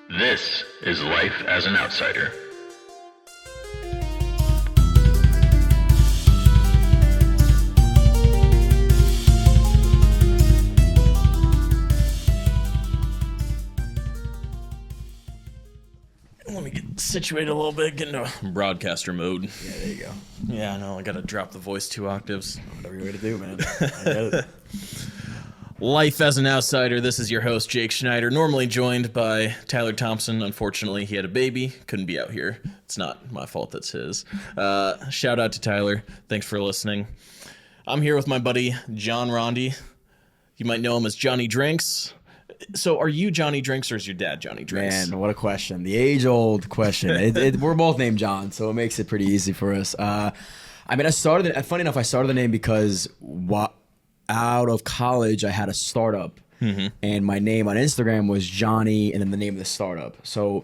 This is Life as an Outsider. Let me get situated a little bit, get into broadcaster mode. Yeah, there you go. Yeah, I know, I gotta drop the voice 2 octaves. Whatever you want to do, man. I get it. Life as an Outsider, this is your host, Jake Schneider, normally joined by Tyler Thompson. Unfortunately, he had a baby, couldn't be out here. It's not my fault, that's his. Shout out to Tyler, thanks for listening. I'm here with my buddy, John Rondi. You might know him as Johnny Drinks. So are you Johnny Drinks or is your dad Johnny Drinks? Man, what a question. The age-old question. We're both named John, so it makes it pretty easy for us. Funny enough, I started the name because out of college, I had a startup, and my name on Instagram was Johnny, and then the name of the startup. So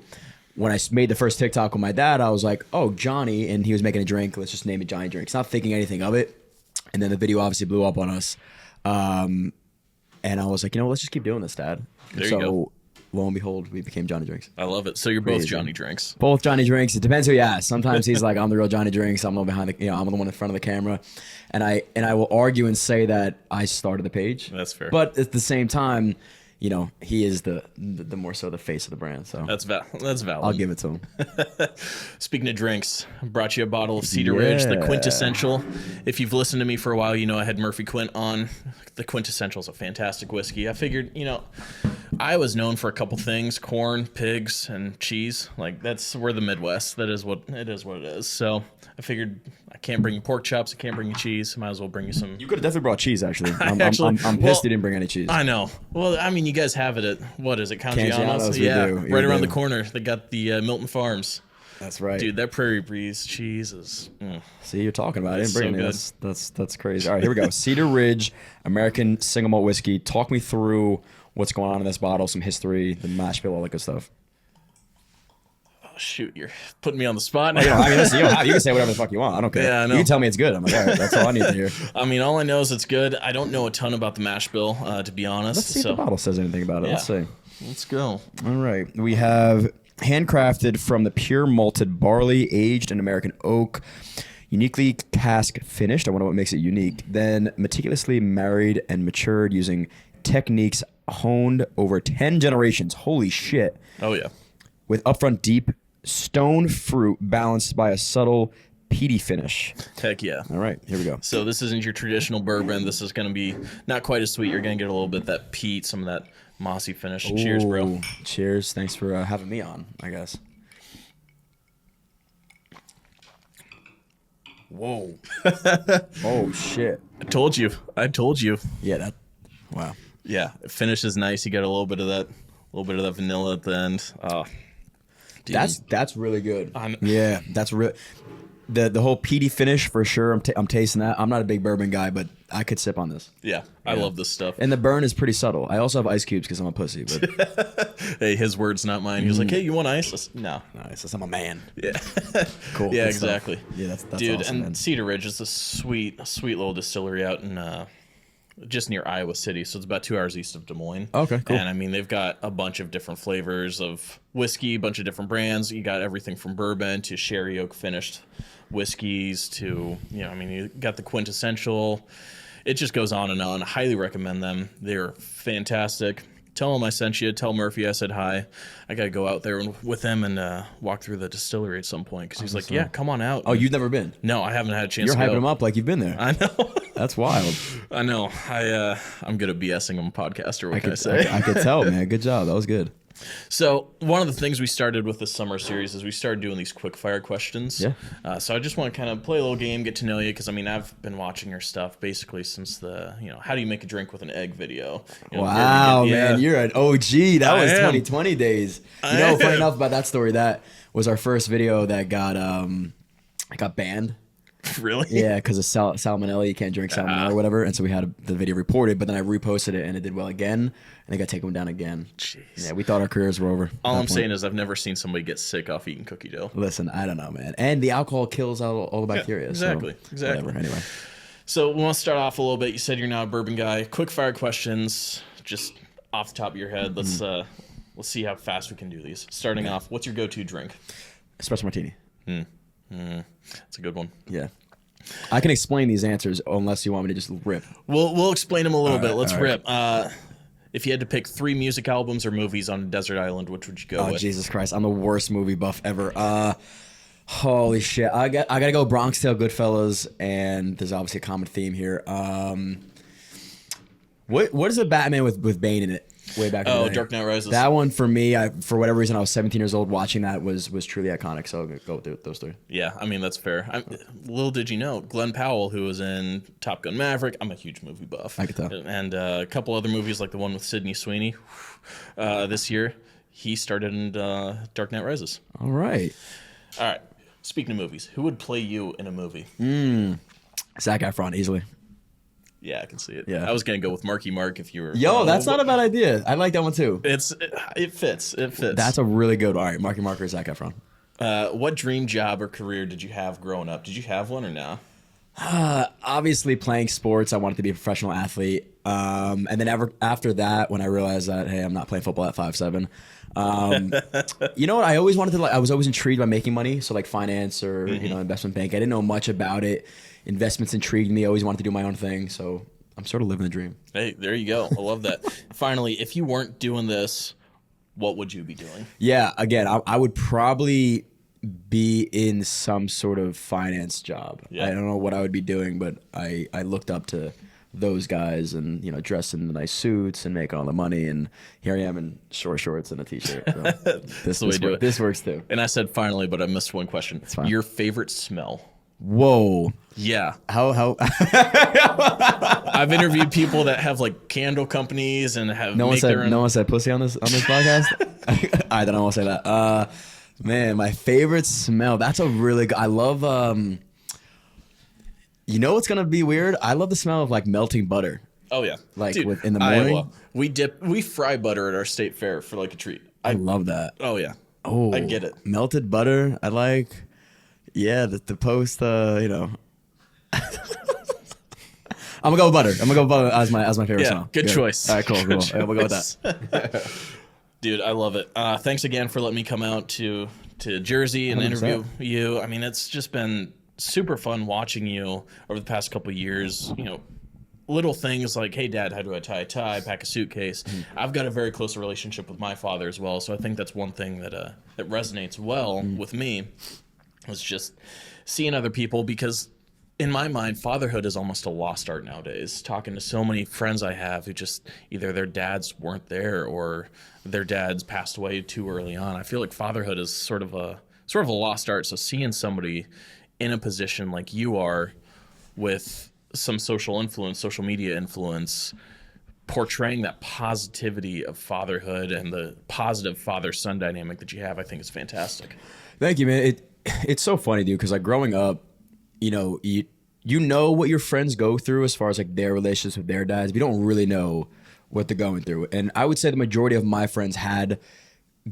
when I made the first TikTok with my dad, I was like, oh, Johnny, and he was making a drink. Let's just name it Johnny Drinks. Not thinking anything of it. And then the video obviously blew up on us. And I was like, let's just keep doing this, Dad. There you go. Lo and behold, we became Johnny Drinks. I love it. So you're both Johnny Drinks. Both Johnny Drinks. It depends who you ask. Sometimes he's like, I'm the real Johnny Drinks. I'm the one behind the, I'm the one in front of the camera, and I will argue and say that I started the page. That's fair. But at the same time, he is the more so the face of the brand. So That's valid. I'll give it to him. Speaking of drinks, I brought you a bottle of Cedar Ridge, the quintessential. If you've listened to me for a while, you know I had Murphy Quint on. The quintessential is a fantastic whiskey. I figured, I was known for a couple things: corn, pigs, and cheese. Like we're the Midwest. That is what it is. So I figured I can't bring you pork chops. I can't bring you cheese. Might as well bring you some. You could have definitely brought cheese, actually. I'm Well, pissed you didn't bring any cheese. I know. Well, I mean, you guys have it at, what is it, Cangiano's? Yeah, we right around do. the corner. They got the Milton Farms. That's right. Dude, that Prairie Breeze cheese is... See, you're talking about it. I It's didn't bring so it. That's crazy. All right, here we go. Cedar Ridge American Single Malt Whiskey. Talk me through what's going on in this bottle, some history, the mash bill, all that good stuff. Oh, shoot, you're putting me on the spot now. Listen, you can say whatever the fuck you want. I don't care. Yeah, I know. You can tell me it's good. I'm like, all right, that's all I need to hear. I mean, all I know is it's good. I don't know a ton about the mash bill, to be honest. Let's see if the bottle says anything about it. Yeah. Let's see. Let's go. All right. We have handcrafted from the pure malted barley, aged in American oak, uniquely cask finished. I wonder what makes it unique. Then meticulously married and matured using techniques honed over 10 generations. Holy shit. Oh, yeah. With upfront deep stone fruit balanced by a subtle peaty finish. Heck yeah. All right, here we go. So this isn't your traditional bourbon. This is going to be not quite as sweet. You're going to get a little bit of that peat, some of that mossy finish. Cheers, bro. Ooh, cheers. Thanks for having me on, I guess. Whoa. Oh, shit. I told you. Yeah, wow. Yeah, it finishes nice. You got a little bit of that vanilla at the end. Oh, dude. That's really good. I'm- Yeah, that's real. The whole peaty finish for sure. I'm tasting that. I'm not a big bourbon guy, but I could sip on this. Yeah, I love this stuff. And the burn is pretty subtle. I also have ice cubes because I'm a pussy. But Hey, his words, not mine. He was like, "Hey, you want ice?" I said, no. nice. I'm a man. Yeah. Cool. Yeah, good stuff. exactly. Yeah, that's Dude, awesome, and man. Cedar Ridge is a sweet little distillery out in just near Iowa City, so it's about 2 hours east of Des Moines. Okay, cool. And I mean, they've got a bunch of different flavors of whiskey, a bunch of different brands. You got everything from bourbon to sherry oak finished whiskeys to, you got the quintessential. It just goes on and on. I highly recommend them. They're fantastic. Tell them I sent you. Tell Murphy I said hi. I got to go out there with him and walk through the distillery at some point because he's like, yeah, come on out. Oh, you've never been? No, I haven't had a chance You're to go. hyping him up like you've been there. I know. That's wild. I know. I'm good at BSing on a podcast, or what can I say? I could tell, man. Good job. That was good. So one of the things we started with this summer series is we started doing these quick fire questions. Yeah. So I just want to kind of play a little game, get to know you, because I've been watching your stuff basically since the how do you make a drink with an egg video. Wow, man, you're an OG. That was am. 2020 days. Funny enough about that story, that was our first video that got banned. Really? Yeah, because of salmonella. You can't drink salmonella or whatever. And so we had the video reported, but then I reposted it and it did well again. And it got taken down again. Jeez. Yeah, we thought our careers were over. All I'm saying is I've never seen somebody get sick off eating cookie dough. Listen, I don't know, man. And the alcohol kills out all the bacteria. Exactly. Whatever. Anyway. So we want to start off a little bit. You said you're not a bourbon guy. Quick fire questions, just off the top of your head. Let's see how fast we can do these. Starting off, what's your go-to drink? Espresso martini. That's a good one. Yeah. I can explain these answers unless you want me to just rip. We'll explain them a little bit. Let's all rip. If you had to pick 3 music albums or movies on a desert island, which would you go Oh, with? Jesus Christ. I'm the worst movie buff ever. Holy shit. I gotta go Bronx Tale, Goodfellas, and there's obviously a common theme here. What is the Batman with Bane in it? Way back in the day? Dark Knight Rises. That one for me, for whatever reason, I was 17 years old watching that was truly iconic. So I'll go with those 3. Yeah, I mean, that's fair. Little did you know, Glenn Powell, who was in Top Gun Maverick, I'm a huge movie buff. I could tell. And a couple other movies like the one with Sydney Sweeney this year, he started in Dark Knight Rises. All right. All right, speaking of movies, who would play you in a movie? Zac Efron, easily. Yeah, I can see it. Yeah. I was going to go with Marky Mark if you were... Yo, that's not a bad idea. I like that one too. It fits. It fits. That's a really good one. All right, Marky Mark or Zac Efron. What dream job or career did you have growing up? Did you have one or no? Obviously, playing sports, I wanted to be a professional athlete. And then after that, when I realized that, hey, I'm not playing football at 5'7", you know what? I always wanted to. I was always intrigued by making money, so like finance or investment bank. I didn't know much about it. Investments intrigued me. I always wanted to do my own thing, so I'm sort of living the dream. Hey, there you go. I love that. Finally, if you weren't doing this, what would you be doing? Yeah, again, I would probably be in some sort of finance job. Yeah. I don't know what I would be doing, but I looked up to those guys and dressed in the nice suits and making all the money, and here I am in short shorts and a t-shirt. So this works too. And I said finally, but I missed one question. fine. Your favorite smell? Whoa. Yeah. How I've interviewed people that have like candle companies and have no one make their own. said pussy on this podcast? I don't want to say that. Man, my favorite smell. That's a really good. I love you know what's gonna be weird? I love the smell of like melting butter. Oh yeah. Like Dude, in the morning. Iowa, we fry butter at our state fair for like a treat. I love that. Oh yeah. Oh, I get it. Melted butter. I like. Yeah, the post. I'm gonna go with butter. I'm gonna go with butter as my favorite Yeah, smell. good choice. All right, cool. Good Yeah, we'll go with that. Dude, I love it. Thanks again for letting me come out to Jersey and 100%. interview you. I mean, it's just been super fun watching you over the past couple of years. Little things like, hey, Dad, how do I tie a tie, pack a suitcase? I've got a very close relationship with my father as well, so I think that's one thing that resonates well with me, was just seeing other people, because in my mind, fatherhood is almost a lost art nowadays. Talking to so many friends I have who just either their dads weren't there or their dads passed away too early on. I feel like fatherhood is sort of a lost art. So seeing somebody in a position like you are, with some social media influence, portraying that positivity of fatherhood and the positive father-son dynamic that you have, I think is fantastic. Thank you, man. It's so funny, dude, because like growing up, you know what your friends go through as far as like their relationships with their dads, but you don't really know what they're going through. And I would say the majority of my friends had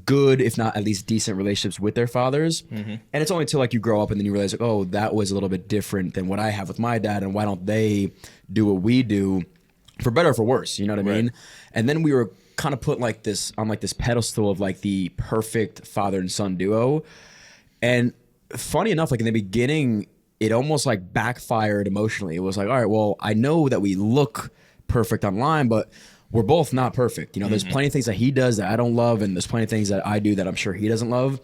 good, if not at least decent relationships with their fathers. And it's only until like you grow up and then you realize like, oh, that was a little bit different than what I have with my dad, and why don't they do what we do, for better or for worse, you know what I mean? And then we were kind of put like this on like this pedestal of like the perfect father and son duo. And funny enough, like in the beginning, it almost like backfired emotionally. It was like, all right, well, I know that we look perfect online, but we're both not perfect. There's plenty of things that he does that I don't love, and there's plenty of things that I do that I'm sure he doesn't love.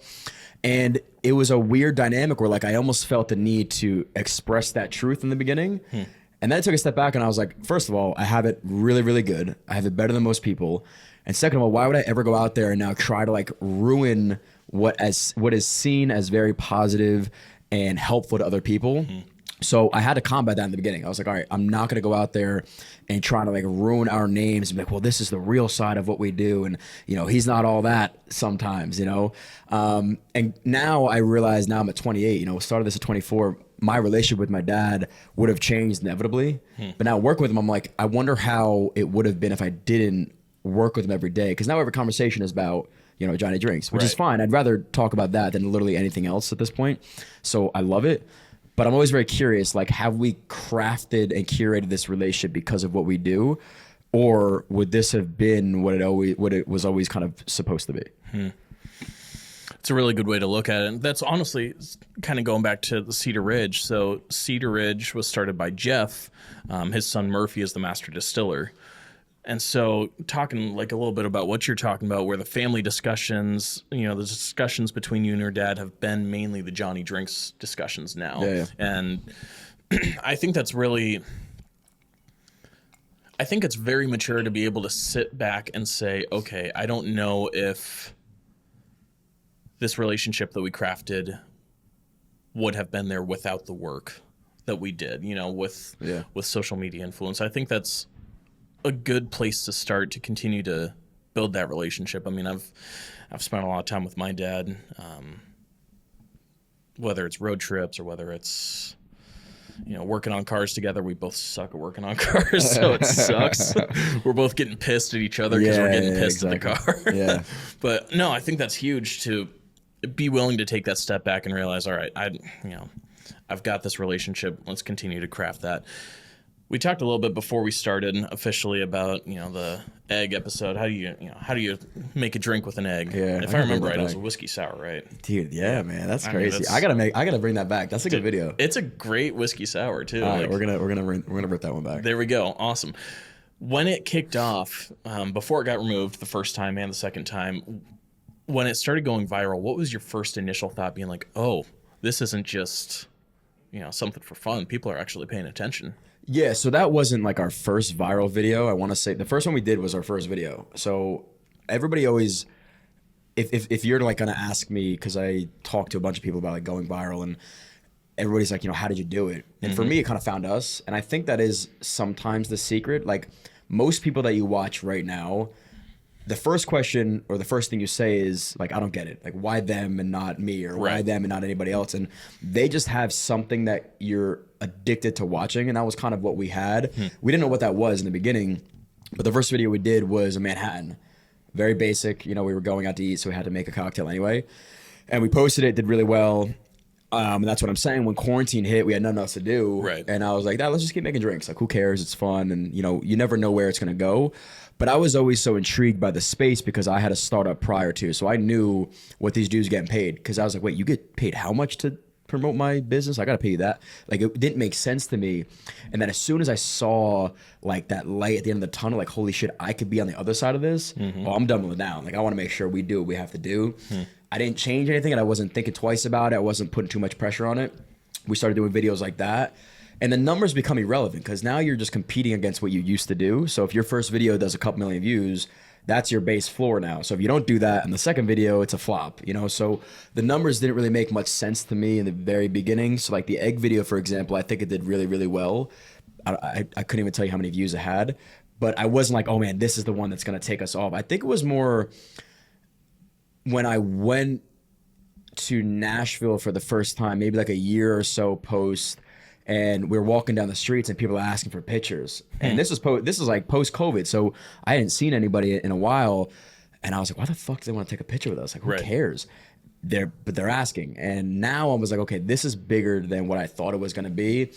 And it was a weird dynamic where like I almost felt the need to express that truth in the beginning. And then I took a step back and I was like, first of all, I have it really, really good. I have it better than most people. And second of all, why would I ever go out there and now try to like ruin what is seen as very positive and helpful to other people? So I had to combat that in the beginning. I was like, all right, I'm not going to go out there and try to like ruin our names and be like, well, this is the real side of what we do. And, he's not all that sometimes, and now I realize, now I'm at 28, started this at 24, my relationship with my dad would have changed inevitably. But now working with him, I'm like, I wonder how it would have been if I didn't work with him every day. Because now every conversation is about, Johnny Drinks, which is fine. I'd rather talk about that than literally anything else at this point. So I love it. But I'm always very curious, like, have we crafted and curated this relationship because of what we do? or would this have been what it was always kind of supposed to be? It's a really good way to look at it. And that's honestly kind of going back to the Cedar Ridge. So Cedar Ridge was started by Jeff. His son Murphy is the master distiller. And so talking like a little bit about what you're talking about, where the family discussions, you know, the discussions between you and your dad have been mainly the Johnny Drinks discussions now. Yeah. And I think that's really, I think it's very mature to be able to sit back and say, okay, I don't know if this relationship that we crafted would have been there without the work that we did, you know, with social media influence. I think that's a good place to start to continue to build that relationship. I mean, I've spent a lot of time with my dad, whether it's road trips or whether it's, you know, working on cars together. We both suck at working on cars, so it sucks. We're both getting pissed at each other because we're getting pissed at the car. Yeah. But no, I think that's huge to be willing to take that step back and realize, all right, I've got this relationship. Let's continue to craft that. We talked a little bit before we started officially about, you know, the egg episode. How do you make a drink with an egg? Yeah, if I remember right, it was a whiskey sour, right? Dude, yeah, man, that's crazy. I gotta bring that back. That's a good video. It's a great whiskey sour too. All right, we're gonna bring that one back. There we go. Awesome. When it kicked off, before it got removed the first time and the second time, when it started going viral, what was your first initial thought? Being like, oh, this isn't just, you know, something for fun. People are actually paying attention. Yeah, so that wasn't like our first viral video. I want to say the first one we did was our first video. So everybody always, if you're like gonna ask me, because I talked to a bunch of people about like going viral, and everybody's like, you know, how did you do it? And for me, it kind of found us. And I think that is sometimes the secret. Like most people that you watch right now, the first question or the first thing you say is like, I don't get it. Like, why them and not me, or why them and not anybody else? And they just have something that you're addicted to watching. And that was kind of what we had. We didn't know what that was in the beginning, but the first video we did was a Manhattan. Very basic. You know, we were going out to eat, so we had to make a cocktail anyway. And we posted it, did really well. And that's what I'm saying. When quarantine hit, we had nothing else to do. Right. And I was like, let's just keep making drinks. Like, who cares? It's fun. And, you know, you never know where it's going to go. But I was always so intrigued by the space because I had a startup prior to. So I knew what these dudes getting paid. Because I was like, wait, you get paid how much to promote my business? I got to pay you that. Like, it didn't make sense to me. And then as soon as I saw like that light at the end of the tunnel, like, holy shit, I could be on the other side of this. Well, I'm doubling it down. Like, I want to make sure we do what we have to do. I didn't change anything, and I wasn't thinking twice about it. I wasn't putting too much pressure on it. We started doing videos like that. And the numbers become irrelevant because now you're just competing against what you used to do. So if your first video does a couple million views, that's your base floor now. So if you don't do that in the second video, it's a flop, you know? So the numbers didn't really make much sense to me in the very beginning. So like the egg video, for example, I think it did really, really well. I couldn't even tell you how many views it had, but I wasn't like, oh man, this is the one that's going to take us off. I think it was more when I went to Nashville for the first time, maybe like a year or so post, and we were walking down the streets and people are asking for pictures. And this was like post-COVID, so I hadn't seen anybody in a while. And I was like, why the fuck do they want to take a picture with us? Like, who cares? But they're asking. And now I was like, okay, this is bigger than what I thought it was going to be.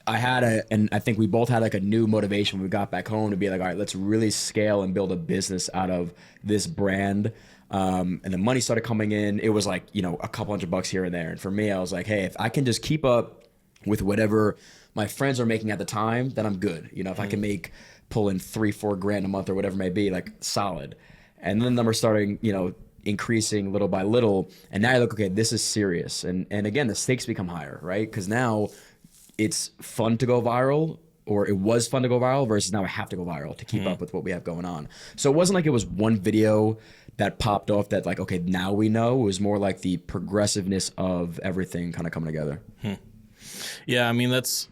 And I think we both had like a new motivation when we got back home to be like, all right, let's really scale and build a business out of this brand. And the money started coming in. It was like, you know, a couple $100 here and there. And for me, I was like, hey, if I can just keep up with whatever my friends are making at the time, then I'm good. You know, if I can pull in $3-4 grand a month or whatever it may be, like solid. And then the numbers starting, you know, increasing little by little. And now I look, okay, this is serious. And again, the stakes become higher, right? Because now it's fun to go viral, or it was fun to go viral, versus now I have to go viral to keep up with what we have going on. So it wasn't like it was one video that popped off that like, okay, now we know. It was more like the progressiveness of everything kind of coming together. Yeah, I mean, it's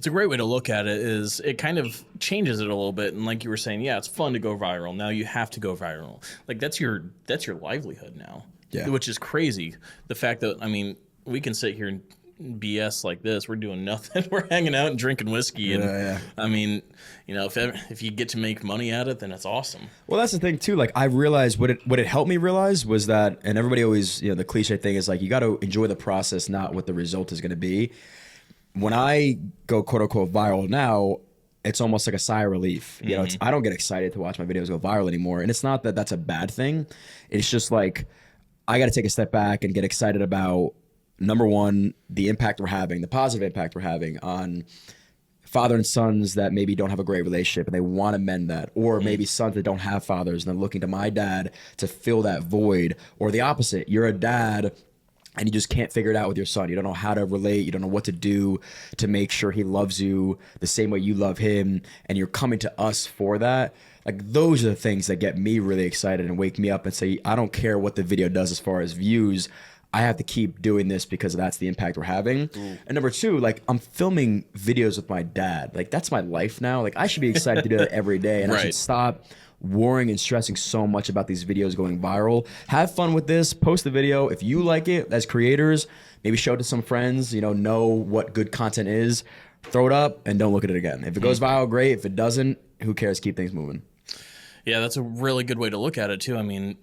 a great way to look at it. Is it kind of changes it a little bit. And like you were saying, yeah, it's fun to go viral. Now you have to go viral. Like that's your livelihood now. Yeah. Which is crazy. The fact that, I mean, we can sit here and BS like this. We're doing nothing. We're hanging out and drinking whiskey. And I mean, you know, if you get to make money at it, then it's awesome. Well, that's the thing too. Like I realized what it helped me realize was that, and everybody always, you know, the cliche thing is like, you got to enjoy the process, not what the result is going to be. When I go quote unquote viral now, it's almost like a sigh of relief. You know, I don't get excited to watch my videos go viral anymore. And it's not that that's a bad thing. It's just like, I got to take a step back and get excited about, number one, the impact we're having, the positive impact we're having on father and sons that maybe don't have a great relationship and they want to mend that, or maybe sons that don't have fathers and they're looking to my dad to fill that void, or the opposite. You're a dad and you just can't figure it out with your son. You don't know how to relate. You don't know what to do to make sure he loves you the same way you love him. And you're coming to us for that. Like, those are the things that get me really excited and wake me up and say, I don't care what the video does as far as views. I have to keep doing this because that's the impact we're having. And number two, like, I'm filming videos with my dad. Like, that's my life now. Like, I should be excited to do that every day. And I should stop worrying and stressing so much about these videos going viral. Have fun with this. Post the video. If you like it, as creators, maybe show it to some friends, know what good content is. Throw it up and don't look at it again. If it goes viral, great. If it doesn't, who cares? Keep things moving. Yeah, that's a really good way to look at it, too. I mean,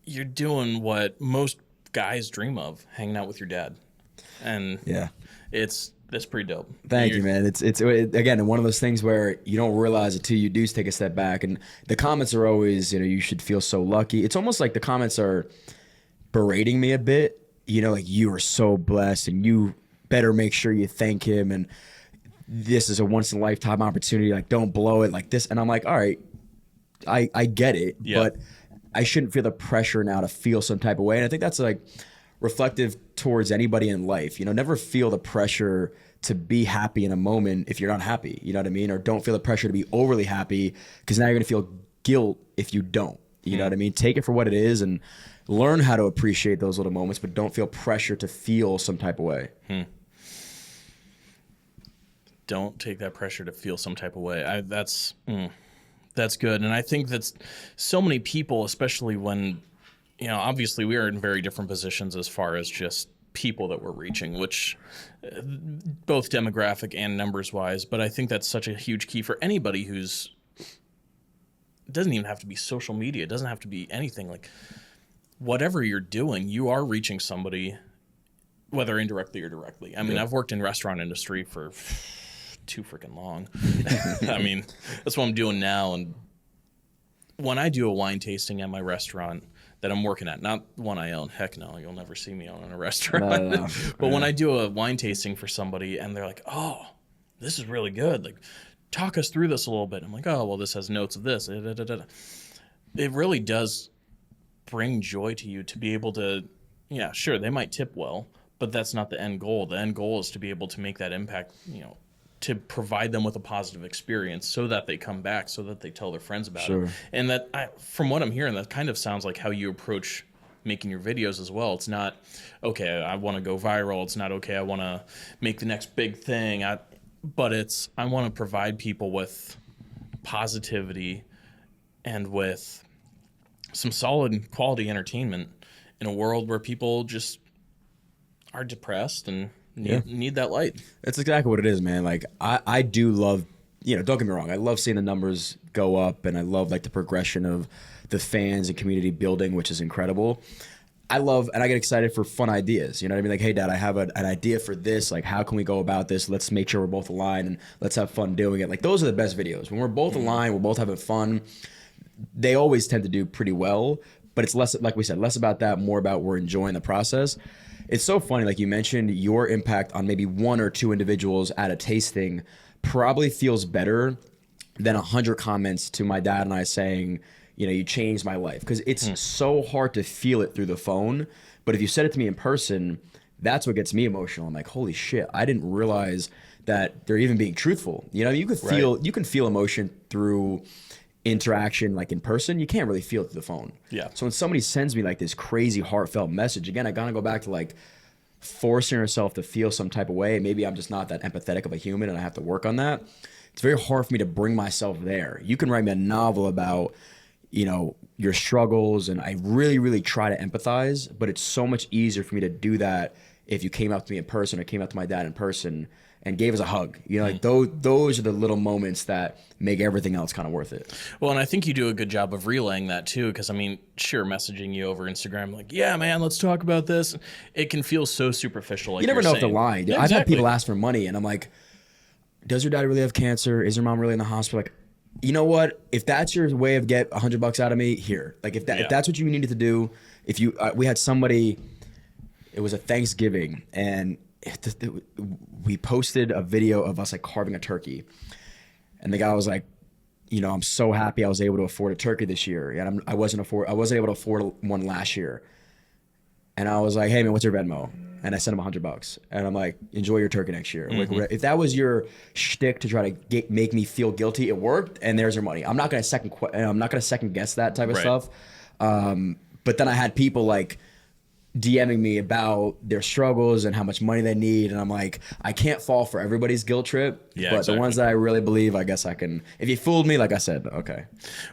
you're doing what most guys dream of, hanging out with your dad. And yeah, that's pretty dope. Thank you, man. It's again one of those things where you don't realize it till you do take a step back. And the comments are always, you should feel so lucky. It's almost like the comments are berating me a bit. Like, you are so blessed and you better make sure you thank him. And this is a once in a lifetime opportunity. Like, don't blow it like this. And I'm like, all right, I get it, but I shouldn't feel the pressure now to feel some type of way. And I think that's like reflective towards anybody in life. Never feel the pressure to be happy in a moment if you're not happy. You know what I mean? Or don't feel the pressure to be overly happy, because now you're going to feel guilt if you don't. You know what I mean? Take it for what it is and learn how to appreciate those little moments, but don't feel pressure to feel some type of way. Don't take that pressure to feel some type of way. That's good. And I think that's so many people, especially when, obviously we are in very different positions as far as just people that we're reaching, which both demographic and numbers wise. But I think that's such a huge key for anybody it doesn't even have to be social media. It doesn't have to be anything. Like, whatever you're doing, you are reaching somebody, whether indirectly or directly. I mean, I've worked in restaurant industry for too freaking long. I mean, that's what I'm doing now. And when I do a wine tasting at my restaurant that I'm working at, not one I own, heck no, you'll never see me owning a restaurant. No. But when I do a wine tasting for somebody and they're like, oh, this is really good, like, talk us through this a little bit. I'm like, oh, well, this has notes of this. It really does bring joy to you to be able to, sure, they might tip well, but that's not the end goal. The end goal is to be able to make that impact, to provide them with a positive experience so that they come back, so that they tell their friends about it. And that, from what I'm hearing, that kind of sounds like how you approach making your videos as well. It's not, okay, I want to go viral. It's not, okay, I want to make the next big thing. But it's, I want to provide people with positivity and with some solid quality entertainment in a world where people just are depressed and need that light. That's exactly what it is, man. Like, I do love, don't get me wrong, I love seeing the numbers go up, and I love like the progression of the fans and community building, which is incredible. I love, and I get excited for fun ideas. You know what I mean? Like, hey, Dad, I have an idea for this. Like, how can we go about this? Let's make sure we're both aligned and let's have fun doing it. Like, those are the best videos. When we're both aligned, we're both having fun. They always tend to do pretty well, but it's less, like we said, less about that, more about we're enjoying the process. It's so funny, like you mentioned, your impact on maybe one or two individuals at a tasting probably feels better than 100 comments to my dad and I saying, you changed my life. Because it's so hard to feel it through the phone. But if you said it to me in person, that's what gets me emotional. I'm like, holy shit, I didn't realize that they're even being truthful. You could feel, you can feel emotion through interaction, like in person. You can't really feel it through the phone. So when somebody sends me like this crazy heartfelt message, again, I gotta go back to like forcing yourself to feel some type of way. Maybe I'm just not that empathetic of a human and I have to work on that. It's very hard for me to bring myself there. You can write me a novel about, your struggles, and I really, really try to empathize, but it's so much easier for me to do that if you came up to me in person or came up to my dad in person and gave us a hug. Like those are the little moments that make everything else kind of worth it. Well, and I think you do a good job of relaying that too, because I mean, sure, messaging you over Instagram, like, yeah, man, let's talk about this. It can feel so superficial. Like you never know if they're lying. Yeah, I've had people ask for money, and I'm like, does your dad really have cancer? Is your mom really in the hospital? Like, you know what? If that's your way of get $100 out of me, here. Like, if that's what you needed to do, if you, we had somebody, it was a Thanksgiving, and we posted a video of us like carving a turkey, and the guy was like, you know, I'm so happy I was able to afford a turkey this year, and I wasn't able to afford one last year. And I was like, hey man, what's your Venmo? And I sent him $100, and I'm like, enjoy your turkey next year. Like, if that was your shtick to try to make me feel guilty, it worked, and there's your money. I'm not gonna second guess that type of stuff. But then I had people like DMing me about their struggles and how much money they need, and I'm like, I can't fall for everybody's guilt trip, but exactly. The ones that I really believe, I guess I can. If you fooled me, like I said, okay.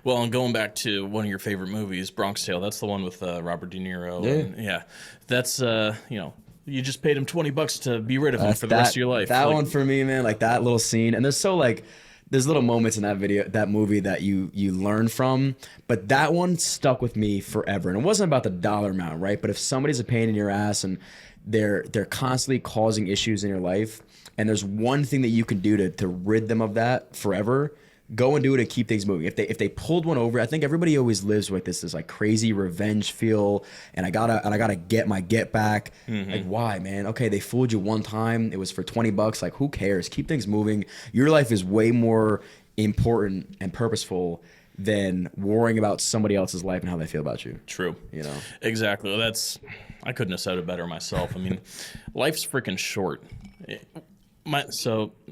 Well, and going back to one of your favorite movies, Bronx Tale, that's the one with Robert De Niro. Yeah, and, that's you know, you just paid him $20 to be rid of him for the rest of your life. That one for me, man, like that little scene, and there's little moments in that movie that you learn from, but that one stuck with me forever. And it wasn't about the dollar amount, right? But if somebody's a pain in your ass and they're constantly causing issues in your life, and there's one thing that you can do to rid them of that forever, go and do it and keep things moving. If they pulled one over, I think everybody always lives with this like crazy revenge feel, and I gotta get my get back. Like, why, man? Okay, they fooled you one time. It was for $20. Like, who cares? Keep things moving. Your life is way more important and purposeful than worrying about somebody else's life and how they feel about you. True. You know? Exactly. Well, I couldn't have said it better myself. I mean, life's freaking short. My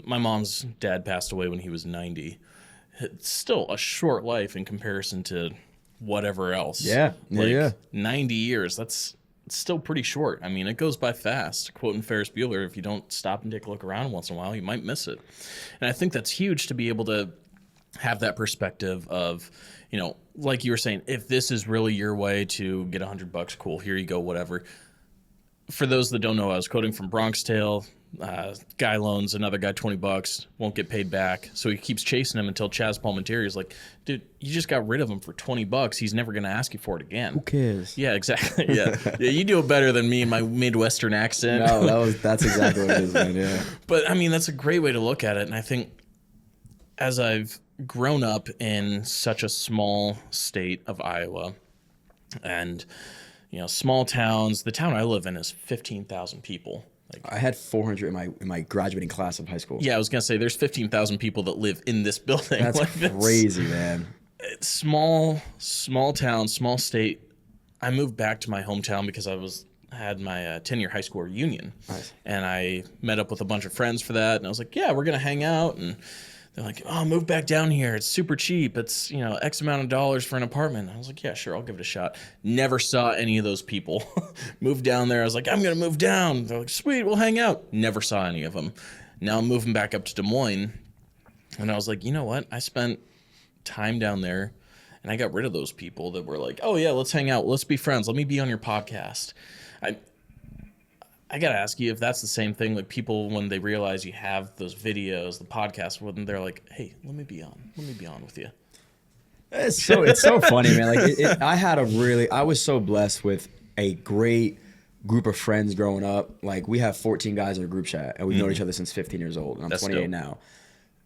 mom's dad passed away when he was 90. It's still a short life in comparison to whatever else. Yeah. 90 years, that's still pretty short. I mean, it goes by fast. Quoting Ferris Bueller, if you don't stop and take a look around once in a while, you might miss it. And I think that's huge to be able to have that perspective of, you know, like you were saying, if this is really your way to get $100, cool, here you go, whatever. For those that don't know, I was quoting from Bronx Tale. Guy loans another guy $20, won't get paid back, so he keeps chasing him until Chaz Palminteri is like, dude, you just got rid of him for $20. He's never gonna ask you for it again. Who cares? Yeah, exactly. Yeah, you do it better than me in my Midwestern accent. No, that's exactly what it is, man. Yeah. But I mean, that's a great way to look at it, and I think as I've grown up in such a small state of Iowa, and you know, small towns, the town I live in is 15,000 people. Like, I had 400 in my graduating class of high school. Yeah, I was gonna say there's 15,000 people that live in this building. That's crazy, man. It's small town, small state. I moved back to my hometown because I had my 10-year high school reunion. Nice. And I met up with a bunch of friends for that, and I was like, yeah, we're gonna hang out. And they're like, oh, move back down here. It's super cheap. It's, you know, X amount of dollars for an apartment. I was like, yeah, sure, I'll give it a shot. Never saw any of those people. Moved down there. I was like, I'm going to move down. They're like, sweet, we'll hang out. Never saw any of them. Now I'm moving back up to Des Moines. And I was like, you know what? I spent time down there, and I got rid of those people that were like, oh, yeah, let's hang out. Let's be friends. Let me be on your podcast. I got to ask you if that's the same thing, like people, when they realize you have those videos, the podcast, when they're like, hey, let me be on with you. It's so funny, man. Like I was so blessed with a great group of friends growing up. Like, we have 14 guys in a group chat, and we've known each other since 15 years old, and I'm 28 dope. Now.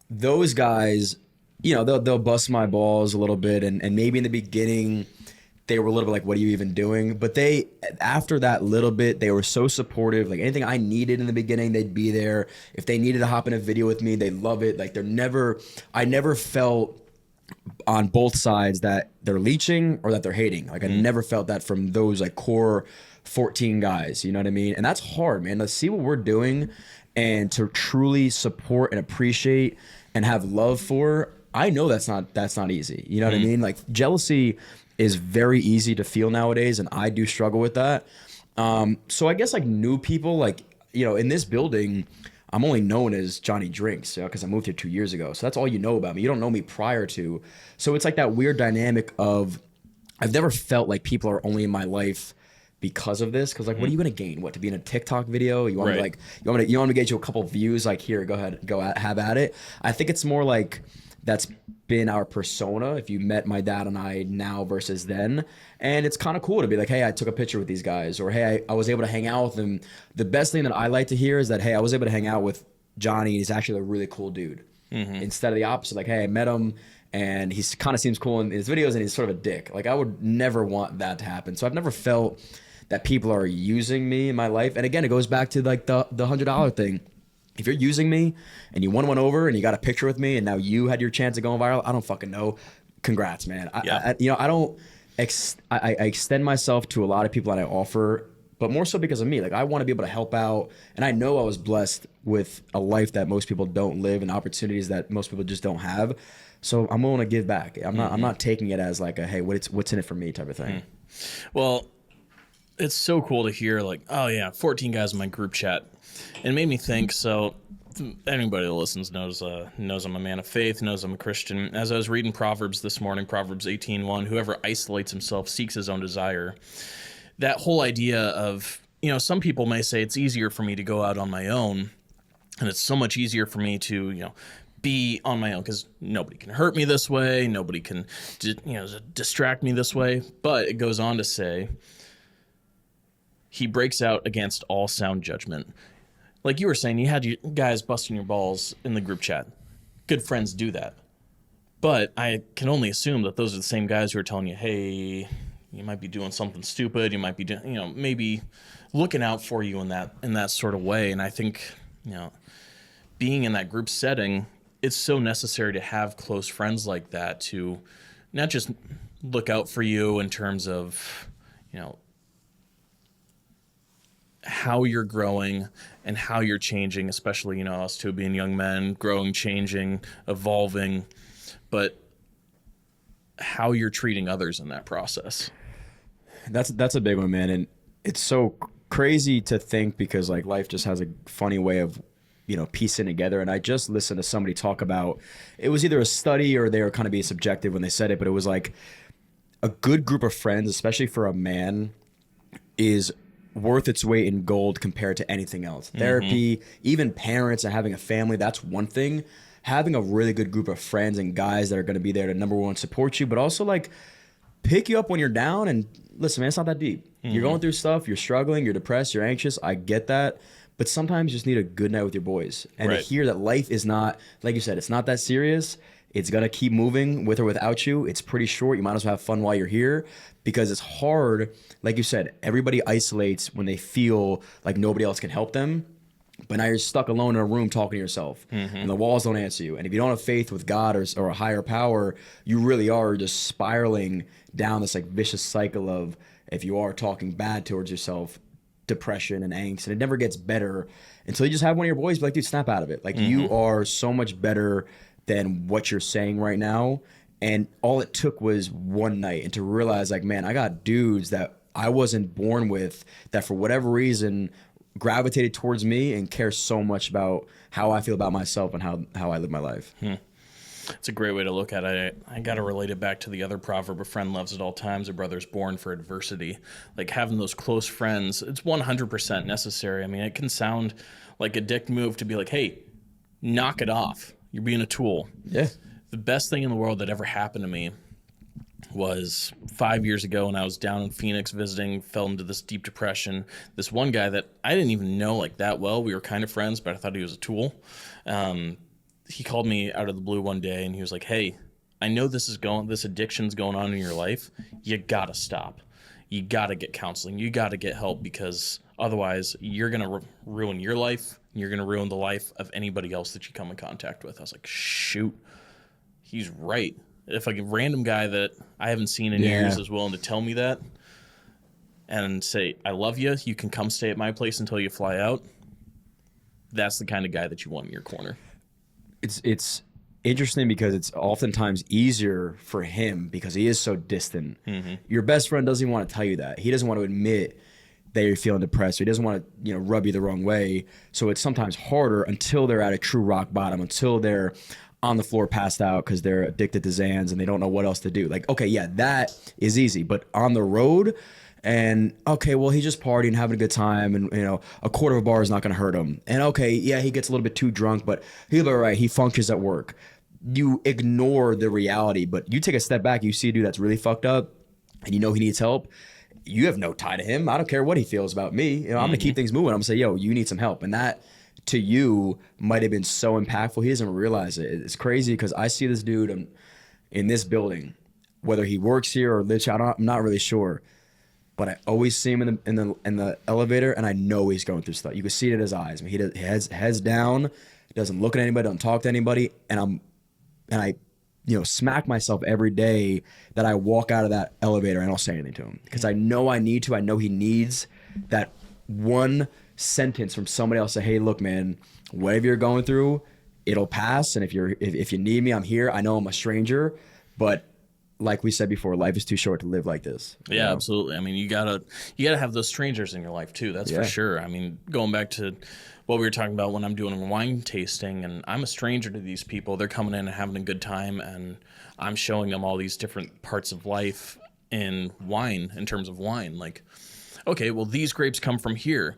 Those guys, you know, they'll bust my balls a little bit, and maybe in the beginning they were a little bit like, what are you even doing? But after that little bit, they were so supportive. Like, anything I needed in the beginning, they'd be there. If they needed to hop in a video with me, they'd love it. Like, I never felt on both sides that they're leeching or that they're hating. Like, I never felt that from those like core 14 guys, you know what I mean? And that's hard, man. Let's see what we're doing, and to truly support and appreciate and have love for, I know that's not easy. You know what I mean? Like, jealousy is very easy to feel nowadays, and I do struggle with that. So I guess like new people, like, you know, in this building, I'm only known as Johnny Drinks, because I moved here 2 years ago. So that's all you know about me. You don't know me prior to. So it's like that weird dynamic of, I've never felt like people are only in my life because of this. Because like, what are you gonna gain? What, to be in a TikTok video? You want me to get you a couple views? Like, here, go ahead, have at it. I think it's more like that's been our persona, if you met my dad and I now versus then. And it's kind of cool to be like, hey, I took a picture with these guys, or hey, I was able to hang out with them. The best thing that I like to hear is that, hey, I was able to hang out with Johnny is actually a really cool dude. Instead of the opposite, like, hey, I met him and he kind of seems cool in his videos and he's sort of a dick. Like, I would never want that to happen. So I've never felt that people are using me in my life. And again, it goes back to like the $100 thing. If you're using me and you won one over and you got a picture with me and now you had your chance of going viral, I don't fucking know. Congrats, man. I extend myself to a lot of people that I offer, but more so because of me. Like, I want to be able to help out, and I know I was blessed with a life that most people don't live and opportunities that most people just don't have. So I'm willing to give back. I'm not taking it as like a, hey, what's in it for me type of thing. Well, it's so cool to hear, like, oh yeah, 14 guys in my group chat. It made me think. So anybody that listens knows I'm a man of faith, knows I'm a Christian. As I was reading Proverbs this morning, Proverbs 18:1, whoever isolates himself seeks his own desire. That whole idea of, some people may say it's easier for me to go out on my own, and it's so much easier for me to, be on my own because nobody can hurt me this way, nobody can, distract me this way. But it goes on to say, he breaks out against all sound judgment. Like you were saying, you had you guys busting your balls in the group chat. Good friends do that. But I can only assume that those are the same guys who are telling you, hey, you might be doing something stupid. You might be, maybe looking out for you in that sort of way. And I think, being in that group setting, it's so necessary to have close friends like that to not just look out for you in terms of, how you're growing and how you're changing, especially, us two being young men, growing, changing, evolving, but how you're treating others in that process. That's a big one, man. And it's so crazy to think because like life just has a funny way of, piecing together. And I just listened to somebody talk about, it was either a study or they were kind of being subjective when they said it, but it was like a good group of friends, especially for a man, is worth its weight in gold compared to anything else. Therapy, even parents and having a family, that's one thing. Having a really good group of friends and guys that are going to be there to, number one, support you, but also like pick you up when you're down. And listen, man, it's not that deep. You're going through stuff, you're struggling, you're depressed, you're anxious. I get that. But sometimes you just need a good night with your boys. And to hear that life is not, like you said, it's not that serious. It's going to keep moving with or without you. It's pretty short. You might as well have fun while you're here because it's hard. Like you said, everybody isolates when they feel like nobody else can help them. But now you're stuck alone in a room talking to yourself and the walls don't answer you. And if you don't have faith with God or a higher power, you really are just spiraling down this like vicious cycle of, if you are talking bad towards yourself, depression and angst. And it never gets better until you just have one of your boys be like, dude, snap out of it. Like you are so much better than what you're saying right now. And all it took was one night and to realize like, man, I got dudes that I wasn't born with that for whatever reason gravitated towards me and care so much about how I feel about myself and how I live my life. It's a great way to look at it. I got to relate it back to the other proverb, a friend loves at all times, a brother's born for adversity. Like having those close friends, it's 100% necessary. I mean, it can sound like a dick move to be like, hey, knock it off. You're being a tool. Yeah. The best thing in the world that ever happened to me was 5 years ago when I was down in Phoenix visiting, fell into this deep depression. This one guy that I didn't even know like that well, we were kind of friends, but I thought he was a tool. He called me out of the blue one day and he was like, hey, I know this addiction's going on in your life. You gotta stop. You gotta get counseling. You gotta get help because otherwise you're gonna ruin your life. You're gonna ruin the life of anybody else that you come in contact with. I was like, shoot, he's right. If a random guy that I haven't seen in years is willing to tell me that and say, I love you, you can come stay at my place until you fly out, that's the kind of guy that you want in your corner. It's interesting because it's oftentimes easier for him because he is so distant. Your best friend doesn't even want to tell you that. He doesn't want to admit that you're feeling depressed. He doesn't want to, rub you the wrong way. So it's sometimes harder until they're at a true rock bottom, until they're on the floor passed out because they're addicted to Xans and they don't know what else to do. Like, okay, yeah, that is easy. But on the road and, okay, well, he's just partying, having a good time. And, a quarter of a bar is not going to hurt him. And, okay, yeah, he gets a little bit too drunk, but he'll be all right. He functions at work. You ignore the reality, but you take a step back. You see a dude that's really fucked up and he needs help. You have no tie to him. I don't care what he feels about me. I'm going to keep things moving. I'm going to say, yo, you need some help. And that to you might have been so impactful. He doesn't realize it. It's crazy because I see this dude in this building, whether he works here or lives here, I'm not really sure. But I always see him in the elevator, and I know he's going through stuff. You can see it in his eyes. I mean, he heads down, doesn't look at anybody, doesn't talk to anybody, and I smack myself every day that I walk out of that elevator and I don't say anything to him because I know I need to. I know he needs that one sentence from somebody else. Say, hey, look, man, whatever you're going through, it'll pass. And if you need me, I'm here. I know I'm a stranger, but like we said before, life is too short to live like this. Yeah, absolutely. I mean, you gotta have those strangers in your life too. That's for sure. I mean, going back to what we were talking about when I'm doing a wine tasting and I'm a stranger to these people, they're coming in and having a good time, and I'm showing them all these different parts of life in wine, in terms of wine. Like, okay, well, these grapes come from here.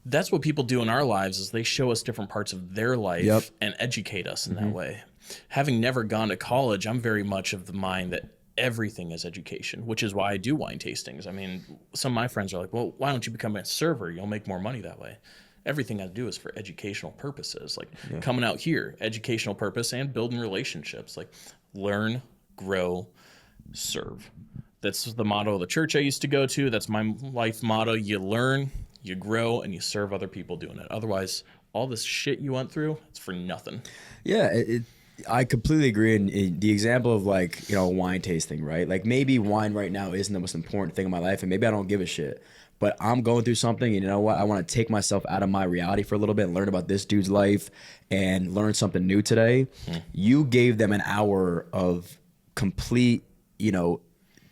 That's what people do in our lives, is they show us different parts of their life and educate us in that way. Having never gone to college, I'm very much of the mind that everything is education, which is why I do wine tastings. I mean, some of my friends are like, well, why don't you become a server? You'll make more money that way. Everything I do is for educational purposes. Like coming out here, educational purpose, and building relationships. Like learn, grow, serve. That's the motto of the church I used to go to. That's my life motto. You learn, you grow, and you serve other people doing it. Otherwise, all this shit you went through, it's for nothing. Yeah, I completely agree. And the example of wine tasting, right? Like maybe wine right now isn't the most important thing in my life, and maybe I don't give a shit. But I'm going through something, and you know what? I want to take myself out of my reality for a little bit and learn about this dude's life and learn something new today. You gave them an hour of complete,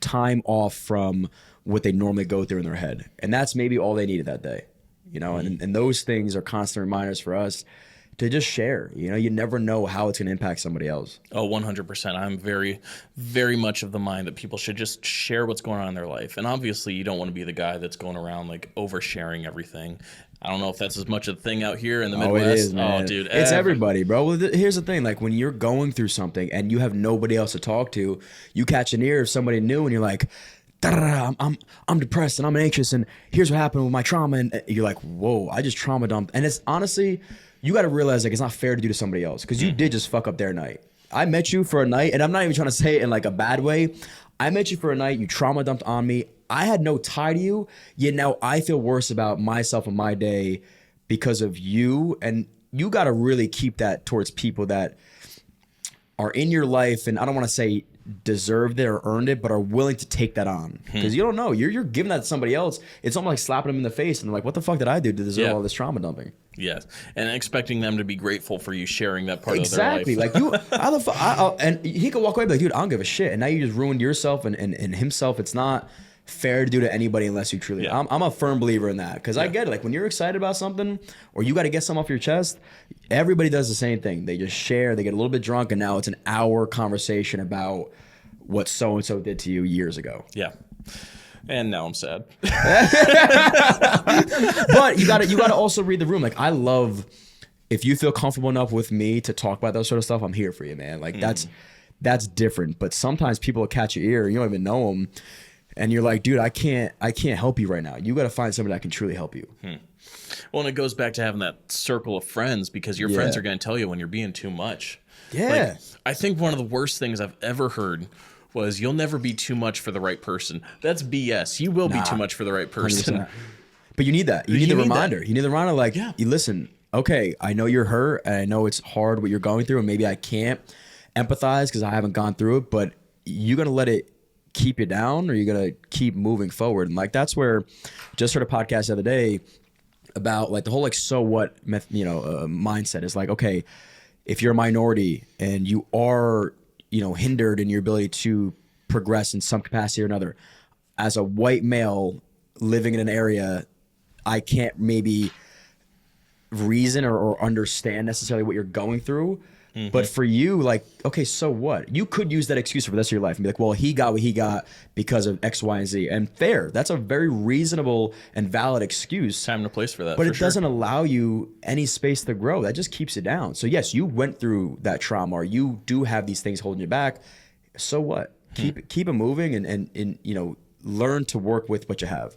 time off from what they normally go through in their head. And that's maybe all they needed that day, and those things are constant reminders for us to just share. You never know how it's going to impact somebody else. Oh, 100%. I'm very, very much of the mind that people should just share what's going on in their life. And obviously, you don't want to be the guy that's going around like oversharing everything. I don't know if that's as much a thing out here in the Midwest. Oh, it is, man. Oh, dude. It's everybody, bro. Well, here's the thing. Like when you're going through something and you have nobody else to talk to, you catch an ear of somebody new and you're like, I'm depressed and I'm anxious and here's what happened with my trauma. And you're like, whoa, I just trauma dumped. And it's honestly, you got to realize like it's not fair to do to somebody else because you did just fuck up their night. I met you for a night, and I'm not even trying to say it in like a bad way. I met you for a night. You trauma dumped on me. I had no tie to you, yet now I feel worse about myself and my day because of you. And you got to really keep that towards people that are in your life, and I don't want to say deserved it or earned it, but are willing to take that on. Because you don't know. You're giving that to somebody else. It's almost like slapping them in the face, and they're like, what the fuck did I do to deserve all this trauma dumping? Yes, and expecting them to be grateful for you sharing that part of their life. Exactly. Like you, how the fuck? And he could walk away and be like, dude, I don't give a shit. And now you just ruined yourself and himself. It's not fair to do to anybody unless you truly. I'm a firm believer in that because I get it. Like when you're excited about something or you got to get something off your chest, everybody does the same thing. They just share. They get a little bit drunk, and now it's an hour conversation about what so and so did to you years ago. Yeah. And now I'm sad. But you gotta also read the room. Like I love, if you feel comfortable enough with me to talk about that sort of stuff, I'm here for you, man. Like that's different. But sometimes people will catch your ear, you don't even know them, and you're like, dude, I can't help you right now. You got to find somebody that can truly help you. Well, and it goes back to having that circle of friends because your friends are going to tell you when you're being too much. Yeah. Like, I think one of the worst things I've ever heard was you'll never be too much for the right person. That's BS. You will be too much for the right person. 100%. But you need that. You need the reminder. You need the reminder like, you listen, okay, I know you're hurt and I know it's hard what you're going through and maybe I can't empathize because I haven't gone through it, but you're going to let it keep you down or you're going to keep moving forward. And like, that's where just heard a podcast the other day about like the whole like, so what, mindset is like, okay, if you're a minority and you are, hindered in your ability to progress in some capacity or another, as a white male living in an area, I can't maybe reason or understand necessarily what you're going through. But for you, like, okay, so what? You could use that excuse for the rest of your life and be like, well, he got what he got because of X, Y, and Z. And fair. That's a very reasonable and valid excuse. Time and a place for that. But it doesn't allow you any space to grow. That just keeps you down. So yes, you went through that trauma or you do have these things holding you back. So what? Keep it moving and learn to work with what you have.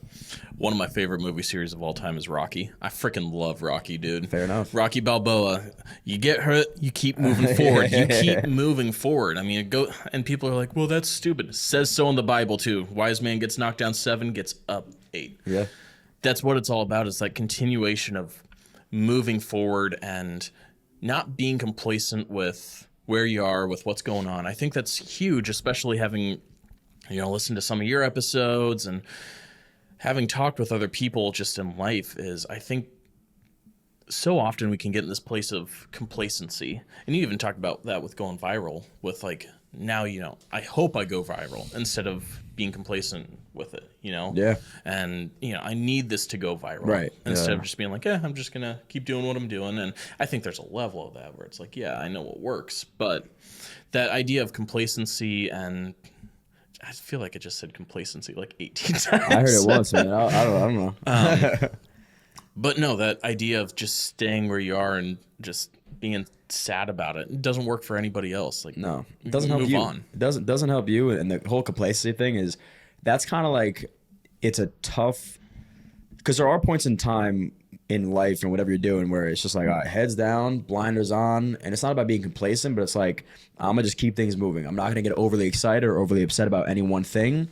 One of my favorite movie series of all time is Rocky. I freaking love Rocky, dude. Fair enough. Rocky Balboa. You get hurt, you keep moving forward. You keep moving forward. I mean, and people are like, well, that's stupid. It says so in the Bible, too. Wise man gets knocked down 7, gets up 8. Yeah. That's what it's all about. It's that continuation of moving forward and not being complacent with where you are, with what's going on. I think that's huge, especially having, listened to some of your episodes and having talked with other people just in life is, I think, so often we can get in this place of complacency. And you even talked about that with going viral, with like, now, I hope I go viral instead of being complacent with it, Yeah. And, I need this to go viral. Right. Instead of just being like, I'm just going to keep doing what I'm doing. And I think there's a level of that where it's like, yeah, I know what works. But that idea of complacency, and I feel like I just said complacency like 18 times. I heard it once, man. I don't know. But no, that idea of just staying where you are and just being sad about it doesn't work for anybody else. Like, No, it doesn't help move you. on. It doesn't help you. And the whole complacency thing is, that's kind of like, it's a tough, because there are points in time in life and whatever you're doing where it's just like, all right, heads down, blinders on, and it's not about being complacent, but it's like, I'm gonna just keep things moving. I'm not gonna get overly excited or overly upset about any one thing.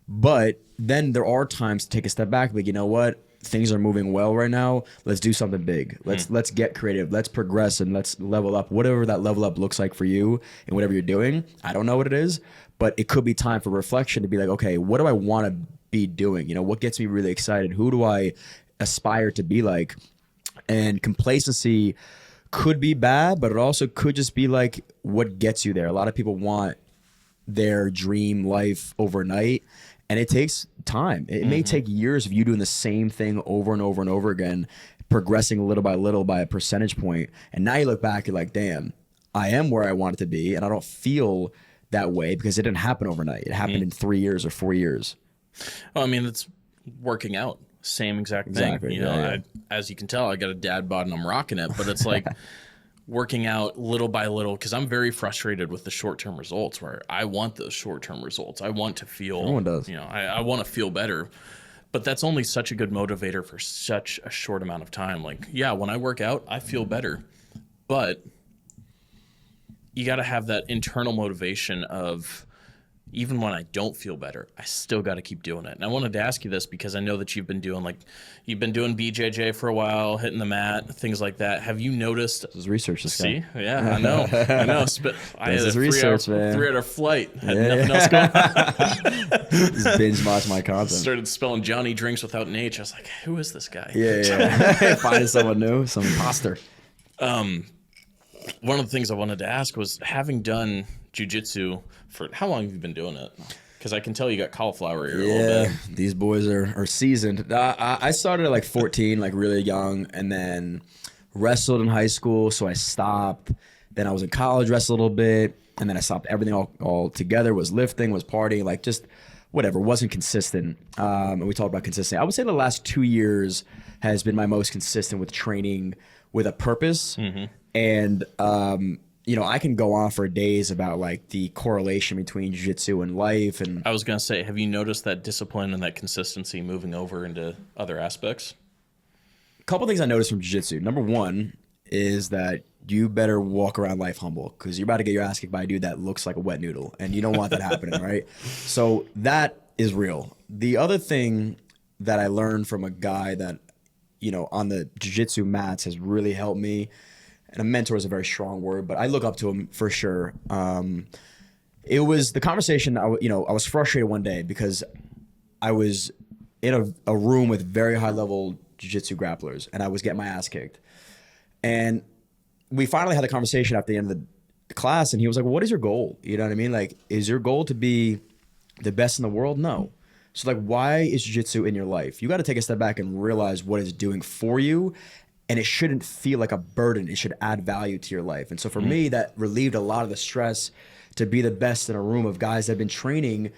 But then there are times to take a step back, like, you know what? Things are moving well right now. Let's do something big. Let's get creative. Let's progress and let's level up. Whatever that level up looks like for you and whatever you're doing. I don't know what it is, but it could be time for reflection to be like, okay, what do I want to be doing? What gets me really excited? Who do I aspire to be like? And complacency could be bad, but it also could just be like what gets you there. A lot of people want their dream life overnight, and it takes time. It may take years of you doing the same thing over and over and over again, progressing little by little by a percentage point. And now you look back, you're like, damn, I am where I wanted to be. And I don't feel that way because it didn't happen overnight. It happened in 3 years or 4 years. Well, I mean, it's working out. Same exact thing. Exactly, yeah. As you can tell, I got a dad bod and I'm rocking it. But it's like working out little by little, because I'm very frustrated with the short-term results where I want those short-term results. I want to feel, Everyone does. I want to feel better. But that's only such a good motivator for such a short amount of time. Like, yeah, when I work out, I feel better. But you got to have that internal motivation of, even when I don't feel better, I still got to keep doing it. And I wanted to ask you this because I know that you've been doing BJJ for a while, hitting the mat, things like that. Have you noticed? This is research. This See, guy. yeah, I know. I had a research, man. 3-hour flight. Had nothing else going on. Just binge watch my content. Started spelling Johnny drinks without an H. I was like, who is this guy? Yeah. Finding someone new, some imposter. One of the things I wanted to ask was, having done jiu-jitsu for how long have you been doing it? Because I can tell you got cauliflower ear a little bit. These boys are seasoned. I started at like 14, like really young, and then wrestled in high school, so I stopped. Then I was in college, wrestled a little bit, and then I stopped everything all together. Was lifting, was partying, like just whatever. Wasn't consistent. And we talked about consistency. I would say the last 2 years has been my most consistent with training with a purpose. And I can go on for days about like the correlation between jiu-jitsu and life. And I was going to say, have you noticed that discipline and that consistency moving over into other aspects? a couple things I noticed from jiu-jitsu. Number one is that you better walk around life humble, because you're about to get your ass kicked by a dude that looks like a wet noodle, and you don't want that happening, right? So that is real. The other thing that I learned from a guy that, on the jiu-jitsu mats has really helped me, and a mentor is a very strong word, but I look up to him for sure. It was the conversation. I was frustrated one day because I was in a room with very high level jiu-jitsu grapplers, and I was getting my ass kicked. And we finally had a conversation after the end of the class, and he was like, well, what is your goal? You know what I mean? Like, is your goal to be the best in the world? No. So like, why is jiu-jitsu in your life? You got to take a step back and realize what it's doing for you. And it shouldn't feel like a burden. It should add value to your life. And so for me, that relieved a lot of the stress to be the best in a room of guys that have been training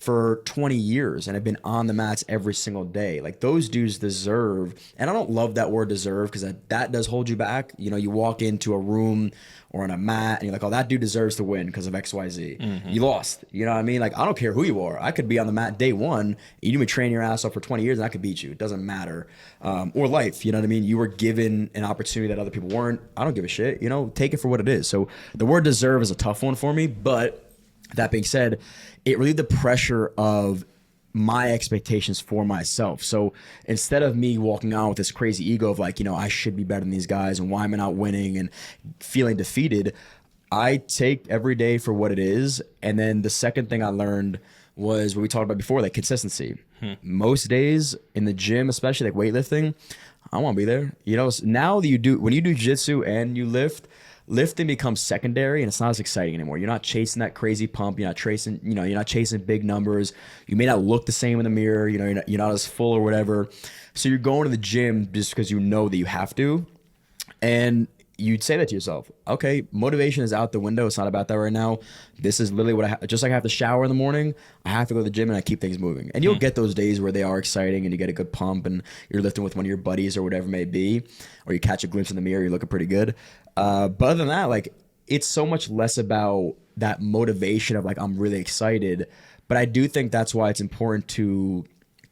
for 20 years and have been on the mats every single day. Like those dudes deserve, and I don't love that word deserve because that does hold you back. You know, you walk into a room or on a mat and you're like, oh, that dude deserves to win because of XYZ. Mm-hmm. You lost. You know what I mean? Like, I don't care who you are. I could be on the mat day one. You've been training your ass off for 20 years and I could beat you. It doesn't matter. Or life, you know what I mean? You were given an opportunity that other people weren't. I don't give a shit. You know, take it for what it is. So the word deserve is a tough one for me, but that being said, it relieved the pressure of my expectations for myself. So instead of me walking on with this crazy ego of like, you know, I should be better than these guys and why am I not winning and feeling defeated, I take every day for what it is. And then the second thing I learned was what we talked about before, like consistency. Most days in the gym, especially like weightlifting, I want to be there. You know, now that when you do jiu-jitsu and you lift, lifting becomes secondary and it's not as exciting anymore. You're not chasing that crazy pump. You're not chasing big numbers. You may not look the same in the mirror. You know, you're not as full or whatever. So you're going to the gym just because you know that you have to. And you'd say that to yourself, okay, motivation is out the window. It's not about that right now. This is literally what just like I have to shower in the morning, I have to go to the gym and I keep things moving. And you'll get those days where they are exciting and you get a good pump and you're lifting with one of your buddies or whatever it may be, or you catch a glimpse in the mirror, you're looking pretty good. But other than that, like, it's so much less about that motivation of like, I'm really excited. But I do think that's why it's important to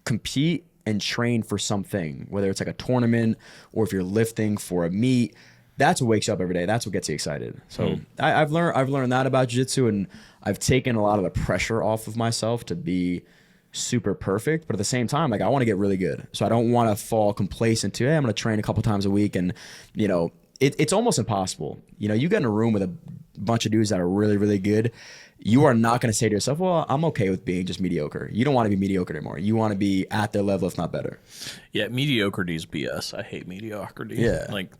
compete and train for something, whether it's like a tournament or if you're lifting for a meet. That's what wakes you up every day. That's what gets you excited. So I've learned that about jiu-jitsu, and I've taken a lot of the pressure off of myself to be super perfect. But at the same time, like, I want to get really good. So I don't want to fall complacent to, hey, I'm going to train a couple times a week. And, you know, it's almost impossible. You know, you get in a room with a bunch of dudes that are really, really good. You are not going to say to yourself, well, I'm okay with being just mediocre. You don't want to be mediocre anymore. You want to be at their level, if not better. Yeah, mediocrity is BS. I hate mediocrity. Yeah. Like,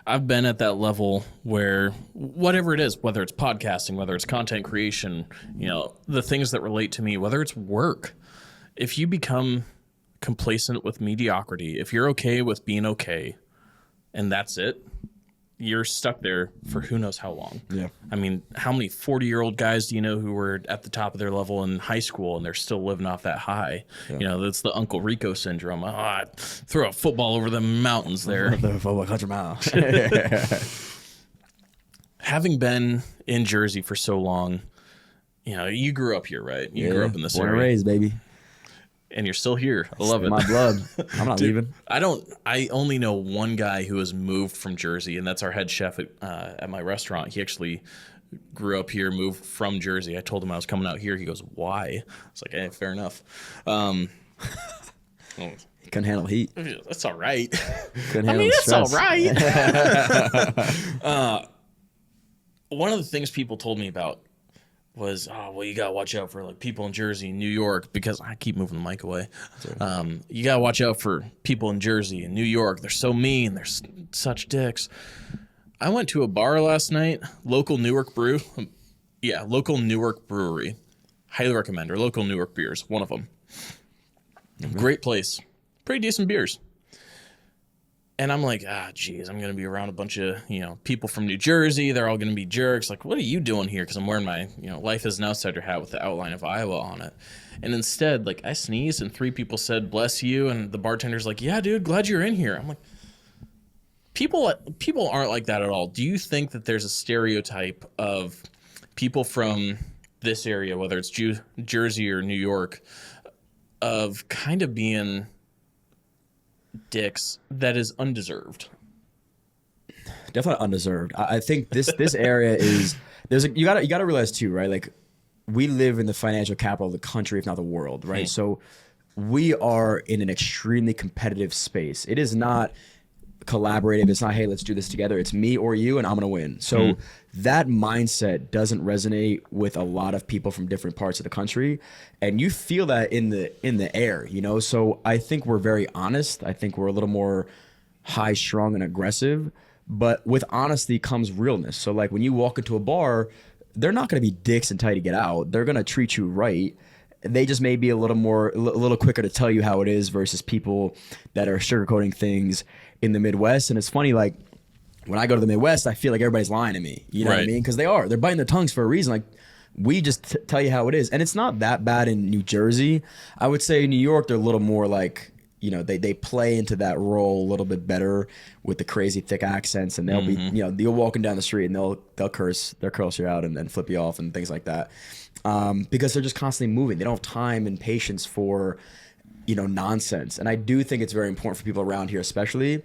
I've been at that level where whatever it is, whether it's podcasting, whether it's content creation, you know, the things that relate to me, whether it's work, if you become complacent with mediocrity, if you're okay with being okay and that's it, you're stuck there for who knows how long. Yeah. I mean, how many 40-year-old guys do you know who were at the top of their level in high school and they're still living off that high? Yeah. You know, that's the Uncle Rico syndrome. Oh, I throw a football over the mountains there. The football 100 miles. Having been in Jersey for so long, you know, you grew up here, right? You grew up in this born area. and raised, baby. And you're still here. I love it. My blood. I'm not leaving. I only know one guy who has moved from Jersey, and that's our head chef at my restaurant. He actually grew up here, moved from Jersey. I told him I was coming out here. He goes, why? I was like, hey, fair enough. He couldn't handle heat. That's all right. Couldn't I handle mean, stress. that's all right. One of the things people told me about was, oh, well, you got to watch out for like people in Jersey and New York, because I keep moving the mic away. You got to watch out for people in Jersey and New York. They're so mean. They're such dicks. I went to a bar last night, local Newark brew. Yeah, local Newark brewery. Highly recommend, or local Newark beers, one of them. Great place. Pretty decent beers. And I'm like, geez, I'm going to be around a bunch of, you know, people from New Jersey. They're all going to be jerks. Like, what are you doing here? Because I'm wearing my, you know, Life as an Outsider hat with the outline of Iowa on it. And instead, like, I sneezed and 3 people said, bless you. And the bartender's like, yeah, dude, glad you're in here. I'm like, people aren't like that at all. Do you think that there's a stereotype of people from this area, whether it's Jersey or New York, of kind of being dicks that is undeserved? Definitely undeserved. I think this area is you gotta realize too, right? Like, we live in the financial capital of the country, if not the world, right? So we are in an extremely competitive space. It is not collaborative. It's not, hey, let's do this together. It's me or you, and I'm gonna win. So that mindset doesn't resonate with a lot of people from different parts of the country, and you feel that in the air, you know. So I think we're very honest. I think we're a little more high strung and aggressive, but with honesty comes realness. So like, when you walk into a bar, they're not going to be dicks and tell you to get out. They're going to treat you right. They just may be a little quicker to tell you how it is versus people that are sugarcoating things in the Midwest. And it's funny, like, when I go to the Midwest, I feel like everybody's lying to me. You know what I mean? Because they're biting their tongues for a reason. Like, we just tell you how it is. And it's not that bad in New Jersey. I would say in New York, they're a little more like, you know, they play into that role a little bit better with the crazy thick accents, and they'll be, you know, you're walking down the street and they'll curse you out and flip you off and things like that, because they're just constantly moving. They don't have time and patience for, you know, nonsense. And I do think it's very important for people around here, especially,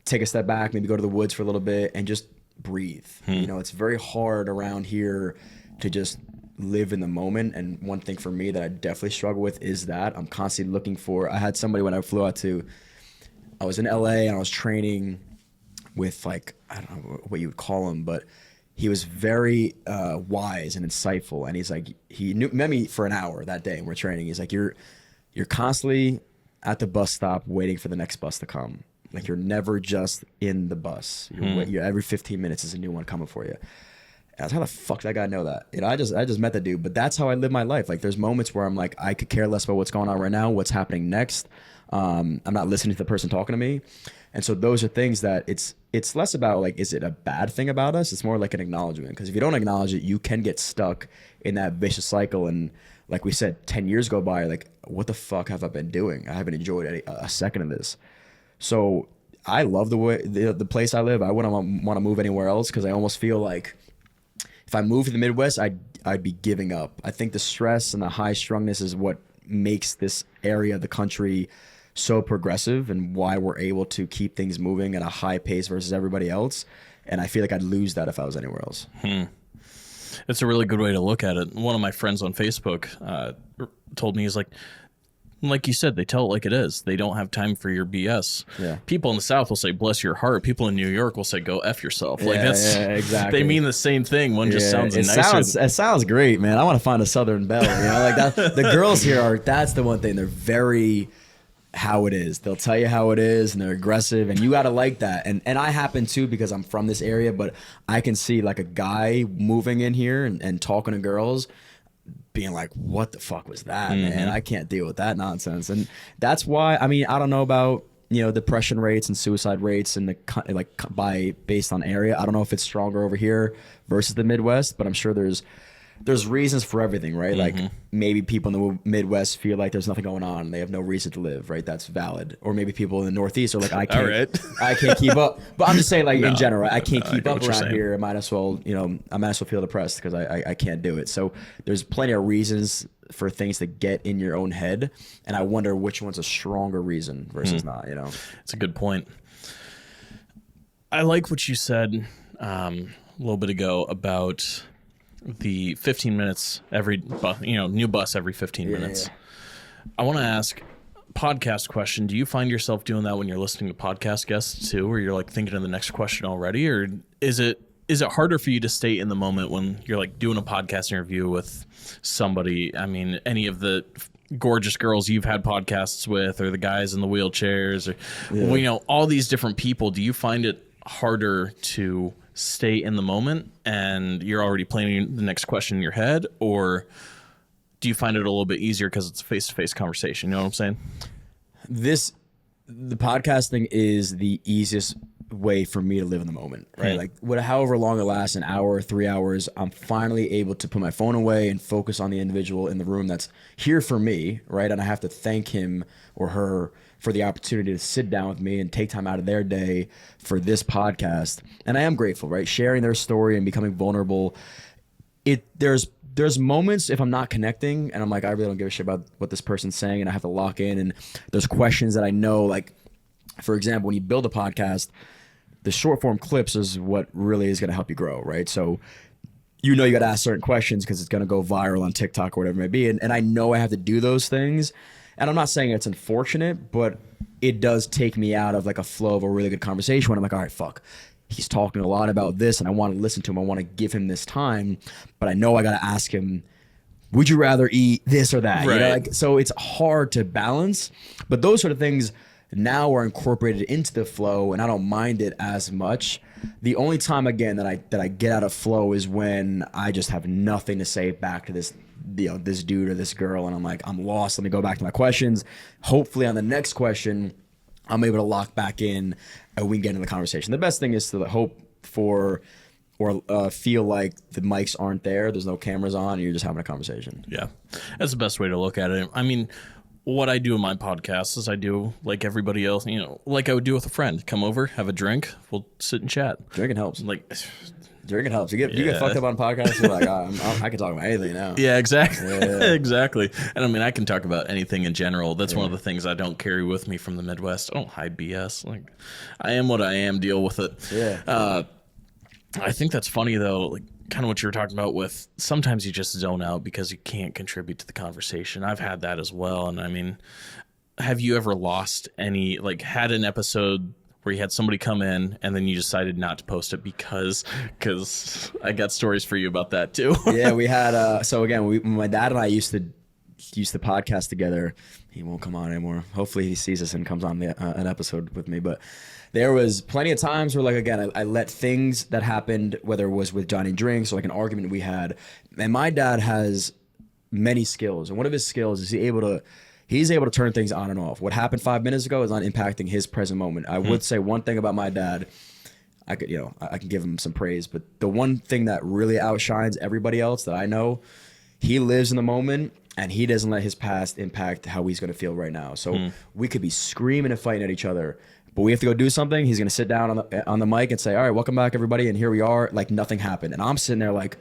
take a step back, maybe go to the woods for a little bit and just breathe. You know, it's very hard around here to just live in the moment. And one thing for me that I definitely struggle with is that I'm constantly looking for, I had somebody when I flew out I was in LA and I was training with, like, I don't know what you would call him, but he was very wise and insightful. And he's like, met me for an hour that day and we're training. He's like, you're constantly at the bus stop waiting for the next bus to come. Like, you're never just in the bus. You're every 15 minutes is a new one coming for you. How the fuck did that guy know that? You know, I just met the dude, but that's how I live my life. Like, there's moments where I'm like, I could care less about what's going on right now, what's happening next. I'm not listening to the person talking to me. And so those are things that it's less about, like, is it a bad thing about us? It's more like an acknowledgement. Because if you don't acknowledge it, you can get stuck in that vicious cycle. And like we said, 10 years go by, like, what the fuck have I been doing? I haven't enjoyed a second of this. So I love the place I live. I wouldn't want to move anywhere else, because I almost feel like if I moved to the Midwest, I'd be giving up. I think the stress and the high strungness is what makes this area of the country so progressive and why we're able to keep things moving at a high pace versus everybody else. And I feel like I'd lose that if I was anywhere else. It's a really good way to look at it. One of my friends on Facebook told me, he's like you said, they tell it like it is. They don't have time for your BS. Yeah. People in the South will say, bless your heart. People in New York will say, go F yourself. Like, exactly. They mean the same thing. One just sounds nicer. It sounds great, man. I want to find a Southern belle. You know, like that. The girls here that's the one thing. They're very how it is. They'll tell you how it is, and they're aggressive, and you got to like that. And I happen to, because I'm from this area, but I can see like a guy moving in here and talking to girls, being like, what the fuck was that, man? I can't deal with that nonsense. And that's why, I mean, I don't know about, you know, depression rates and suicide rates and based on area. I don't know if it's stronger over here versus the Midwest, but I'm sure there's reasons for everything, right? Like, maybe people in the Midwest feel like there's nothing going on and they have no reason to live, right? That's valid. Or maybe people in the Northeast are like, I can't keep up. But I'm just saying, like, in general, I can't keep up around here. I might as well feel depressed because I can't do it. So there's plenty of reasons for things to get in your own head, and I wonder which one's a stronger reason versus not, you know? It's a good point. I like what you said a little bit ago about the 15 minutes every new bus every 15 minutes. I want to ask podcast question. Do you find yourself doing that when you're listening to podcast guests too, where you're like thinking of the next question already, or is it harder for you to stay in the moment when you're like doing a podcast interview with somebody? I mean, any of the gorgeous girls you've had podcasts with, or the guys in the wheelchairs, or all these different people. Do you find it harder to stay in the moment and you're already planning the next question in your head, or do you find it a little bit easier because it's a face-to-face conversation? You know what I'm saying? The podcasting is the easiest way for me to live in the moment, right? Like, however long it lasts, an hour, 3 hours, I'm finally able to put my phone away and focus on the individual in the room that's here for me, right? And I have to thank him or her for the opportunity to sit down with me and take time out of their day for this podcast. And I am grateful, right? Sharing their story and becoming vulnerable. There's moments if I'm not connecting and I'm like, I really don't give a shit about what this person's saying, and I have to lock in, and there's questions that I know, like, for example, when you build a podcast, the short form clips is what really is going to help you grow, right? So you got to ask certain questions because it's going to go viral on TikTok or whatever it may be. And I know I have to do those things. And I'm not saying it's unfortunate, but it does take me out of like a flow of a really good conversation when I'm like, all right, fuck, he's talking a lot about this and I want to listen to him. I want to give him this time, but I know I got to ask him, would you rather eat this or that? Right. So it's hard to balance, but those sort of things now are incorporated into the flow, and I don't mind it as much. The only time, again, that I get out of flow is when I just have nothing to say back to this dude or this girl, and I'm like, I'm lost. Let me go back to my questions. Hopefully on the next question, I'm able to lock back in and we can get into the conversation. The best thing is to hope for or feel like the mics aren't there's no cameras on, and you're just having a conversation. Yeah, that's the best way to look at it. I mean, what I do in my podcast is I do like everybody else, like I would do with a friend. Come over, have a drink, we'll sit and chat. Drinking helps. Like, drinking helps. You get fucked up on podcasts. You're like, I can talk about anything now. yeah, exactly, exactly. And I mean, I can talk about anything in general. That's one of the things I don't carry with me from the Midwest. I don't hide BS. Like, I am what I am. Deal with it. Yeah. I think that's funny though, like kind of what you were talking about with sometimes you just zone out because you can't contribute to the conversation. I've had that as well. And I mean, have you ever lost any, like had an episode where you had somebody come in and then you decided not to post it because I got stories for you about that too. Yeah, we had, so again, my dad and I used to podcast together. He won't come on anymore. Hopefully he sees us and comes on an episode with me. But there was plenty of times where, like, again, I let things that happened, whether it was with Johnny Drinks or like an argument we had. And my dad has many skills, and one of his skills is he's able to turn things on and off. What happened 5 minutes ago is not impacting his present moment. I would say one thing about my dad. I can give him some praise, but the one thing that really outshines everybody else that I know, he lives in the moment. And he doesn't let his past impact how he's going to feel right now. So we could be screaming and fighting at each other, but we have to go do something. He's going to sit down on the mic and say, all right, welcome back, everybody. And here we are, like nothing happened. And I'm sitting there like,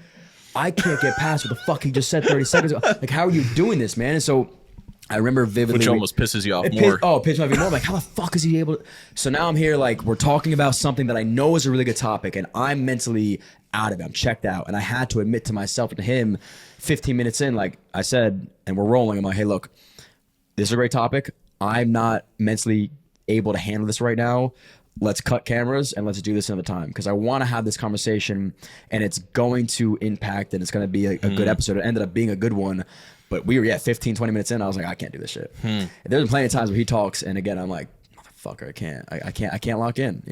I can't get past what the fuck he just said 30 seconds ago. Like, how are you doing this, man? And so I remember vividly. Which almost pisses you off more. It pisses me off even more. I'm like, how the fuck is he able to? So now I'm here, like, we're talking about something that I know is a really good topic, and I'm mentally out of it. I'm checked out. And I had to admit to myself and to him 15 minutes in, like I said, and we're rolling. I'm like, hey, look, this is a great topic. I'm not mentally able to handle this right now. Let's cut cameras and let's do this another time, because I want to have this conversation, and it's going to impact, and it's going to be a good episode. It ended up being a good one. But we were 15, 20 minutes in. I was like, I can't do this shit. There's been plenty of times where he talks, and again, I'm like, motherfucker, I can't lock in,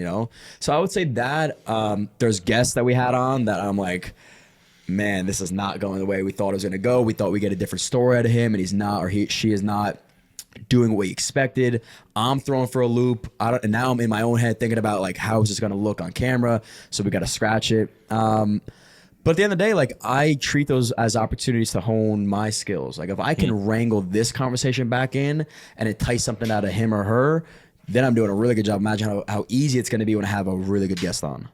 So I would say that there's guests that we had on that I'm like, man, this is not going the way we thought it was going to go. We thought we get a different story out of him, and he's not, or she is not doing what we expected. I'm thrown for a loop. And now I'm in my own head thinking about, like, how is this going to look on camera? So we got to scratch it. But at the end of the day, like, I treat those as opportunities to hone my skills. Like, if I can wrangle this conversation back in and entice something out of him or her, then I'm doing a really good job. Imagine how easy it's going to be when I have a really good guest on.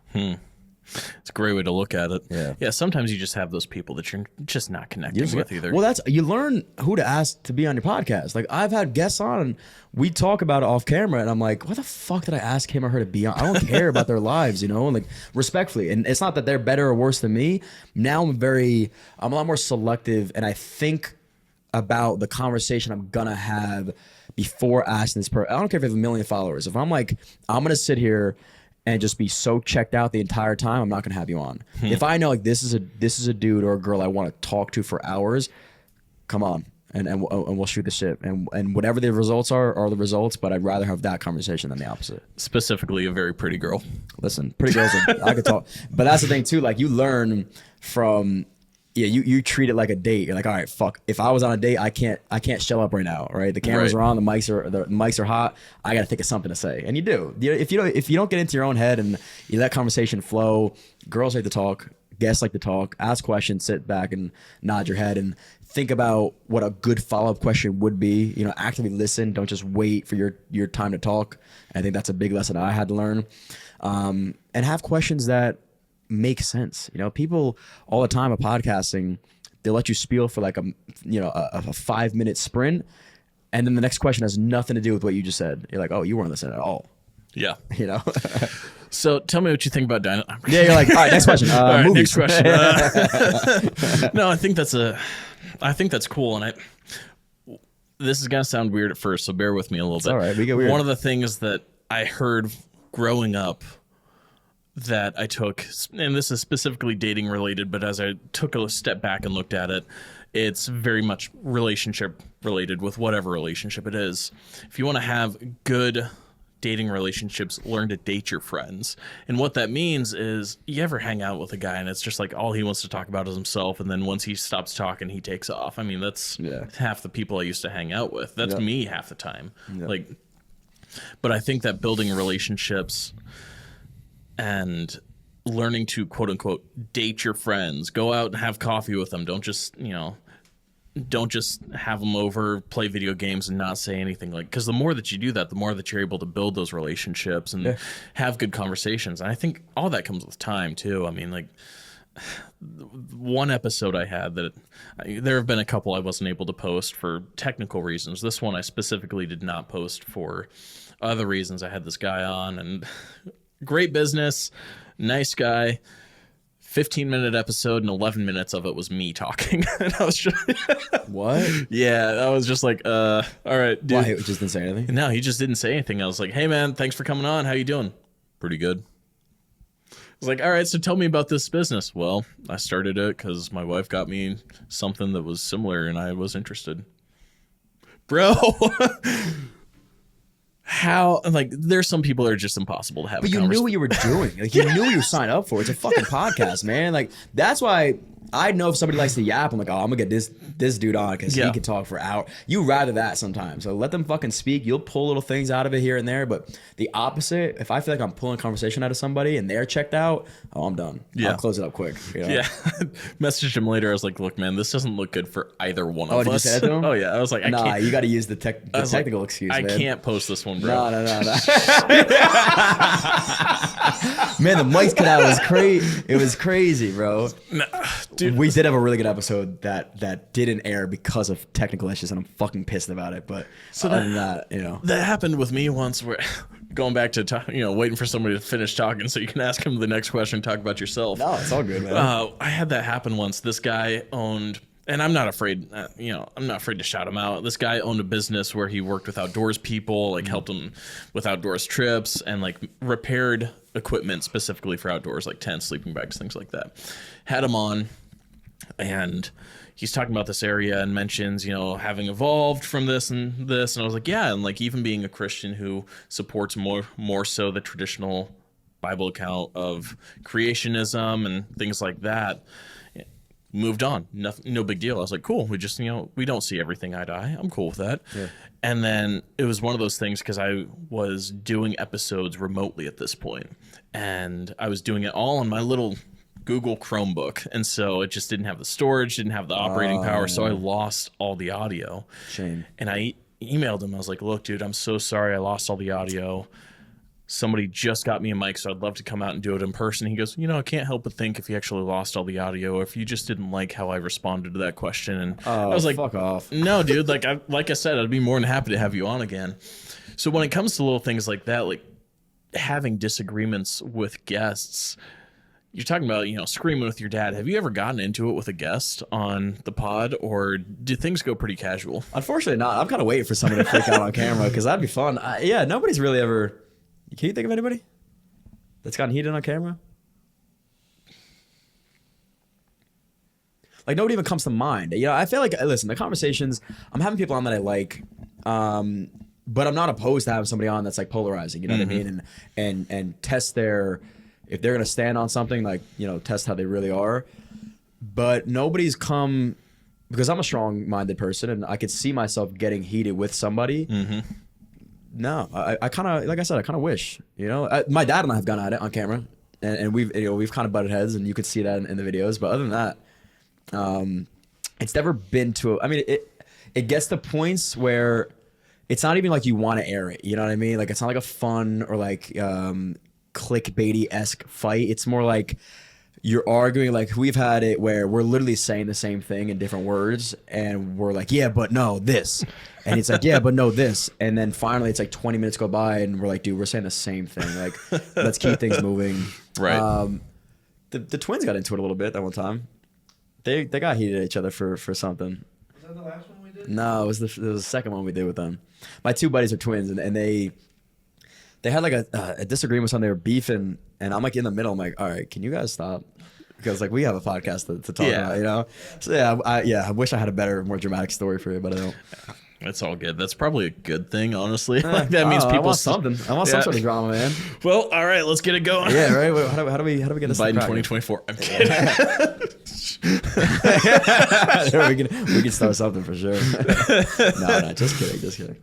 It's a great way to look at it. Yeah. Sometimes you just have those people that you're just not connecting with either. Well, you learn who to ask to be on your podcast. Like, I've had guests on, and we talk about it off camera, and I'm like, what the fuck did I ask him or her to be on? I don't care about their lives, and like, respectfully. And it's not that they're better or worse than me. Now I'm a lot more selective, and I think about the conversation I'm gonna have before asking this person. I don't care if I have 1 million followers. If I'm like, I'm gonna sit here and just be so checked out the entire time, I'm not gonna have you on. If I know, like, this is a dude or a girl I want to talk to for hours, come on, and we'll shoot the shit. And whatever the results are the results. But I'd rather have that conversation than the opposite. Specifically, a very pretty girl. Listen, pretty girls, I could talk. But that's the thing too. Like, you learn from. Yeah, you treat it like a date. You're like, all right, fuck. If I was on a date, I can't shell up right now. Right, the cameras are on, the mics are hot. I got to think of something to say, and you do. If you don't get into your own head and you let conversation flow, girls like to talk, guests like to talk. Ask questions, sit back and nod your head, and think about what a good follow-up question would be. Actively listen. Don't just wait for your time to talk. I think that's a big lesson I had to learn, and have questions that make sense. People all the time are podcasting, they'll let you spiel for like a 5-minute sprint, and then the next question has nothing to do with what you just said. You're like, oh, you weren't listening at all. Yeah. So tell me what you think about Dino. Yeah, you're like, all right, next question. All right, movies. next question. No, I think that's cool, and this is gonna sound weird at first, so bear with me a little bit. All right, we get weird. One of the things that I heard growing up that I took, and this is specifically dating related, but as I took a step back and looked at it, it's very much relationship related with whatever relationship it is. If you want to have good dating relationships, learn to date your friends. And what that means is, you ever hang out with a guy and it's just like all he wants to talk about is himself, and then once he stops talking, he takes off. I mean, that's half the people I used to hang out with. That's me half the time. But I think that building relationships and learning to quote unquote date your friends, go out and have coffee with them. Don't just have them over, play video games, and not say anything. Like, because the more that you do that, the more that you're able to build those relationships and have good conversations. And I think all that comes with time too. I mean, like, one episode I had that there have been a couple I wasn't able to post for technical reasons. This one I specifically did not post for other reasons. I had this guy on, and great business, nice guy. 15-minute episode, and 11 minutes of it was me talking. And I was just What? Yeah, I was just like, all right, dude. Why? He just didn't say anything? No, he just didn't say anything. I was like, hey man, thanks for coming on. How you doing? Pretty good. I was like, all right, so tell me about this business. Well, I started it because my wife got me something that was similar and I was interested. Bro. How, like, there's some people that are just impossible to have. But you knew what you were doing. Like, you knew you were signed up for. It's a fucking podcast, man. Like, that's why I know if somebody likes to yap, I'm like, oh, I'm gonna get this dude on because he can talk for hours. You rather that sometimes. So let them fucking speak. You'll pull little things out of it here and there. But the opposite, if I feel like I'm pulling conversation out of somebody and they're checked out, oh, I'm done. I'll close it up quick. You know? Yeah. Messaged him later. I was like, look, man, this doesn't look good for either one of us. Did you say that to him? Oh, yeah. I was like, I can't. You got to use the technical excuse, man. I can't post this one, bro. No. Man, the mics cut out. It was crazy. It was crazy, bro. No, dude. We did have a really good episode that didn't air because of technical issues, and I'm fucking pissed about it. But other than that, that happened with me once. Where going back to waiting for somebody to finish talking so you can ask him the next question, talk about yourself. No, it's all good, man. I had that happen once. This guy owned. And I'm not afraid, I'm not afraid to shout him out. This guy owned a business where he worked with outdoors people, like helped them with outdoors trips and like repaired equipment specifically for outdoors, like tents, sleeping bags, things like that. Had him on, and he's talking about this area and mentions, having evolved from this and this. And I was like, yeah. And like even being a Christian who supports more so the traditional Bible account of creationism and things like that. Moved on. No big deal. I was like, cool. We just, we don't see everything eye to eye. I'm cool with that. Yeah. And then it was one of those things because I was doing episodes remotely at this point, and I was doing it all on my little Google Chromebook. And so it just didn't have the storage, didn't have the operating power. So I lost all the audio. Shame. And I emailed him. I was like, look, dude, I'm so sorry. I lost all the audio. Somebody just got me a mic, so I'd love to come out and do it in person. He goes, I can't help but think if you actually lost all the audio, or if you just didn't like how I responded to that question. And I was like, fuck off. No, dude, like I said, I'd be more than happy to have you on again. So when it comes to little things like that, like having disagreements with guests, you're talking about, screaming with your dad. Have you ever gotten into it with a guest on the pod, or do things go pretty casual? Unfortunately not. I'm kind of waiting for someone to freak out on camera because that'd be fun. Nobody's really ever... Can you think of anybody that's gotten heated on camera? Like, nobody even comes to mind. I feel like, listen, the conversations, I'm having people on that I like, but I'm not opposed to having somebody on that's like polarizing, you know what I mean? And test if they're going to stand on something, like, test how they really are. But nobody's come, because I'm a strong-minded person and I could see myself getting heated with somebody. No, I kind of, like I said, I kind of wish, my dad and I have gone at it on camera, and we've kind of butted heads, and you could see that in the videos. But other than that, it's never been to. I mean, it gets to points where it's not even like you want to air it. You know what I mean? Like, it's not like a fun or like clickbaity-esque fight. It's more like you're arguing. Like, we've had it where we're literally saying the same thing in different words, and we're like, yeah, but no, this. And it's like, yeah, but no, this. And then finally it's like 20 minutes go by and we're like, dude, we're saying the same thing. Like, let's keep things moving. Right. The twins got into it a little bit that one time. They got heated at each other for something. Was that the last one we did? No, it was the second one we did with them. My two buddies are twins, and they had like a disagreement with something. They were beefing, and I'm like in the middle. I'm like, all right, can you guys stop? Because like we have a podcast to talk about, So I wish I had a better, more dramatic story for you, but I don't. It's all good. That's probably a good thing, honestly. Like, that means people. I want something. I want some sort of drama, man. Well, all right, let's get it going. Yeah, right. Wait, how do we get this? Biden 2024. I'm kidding. we can start something for sure. No, just kidding.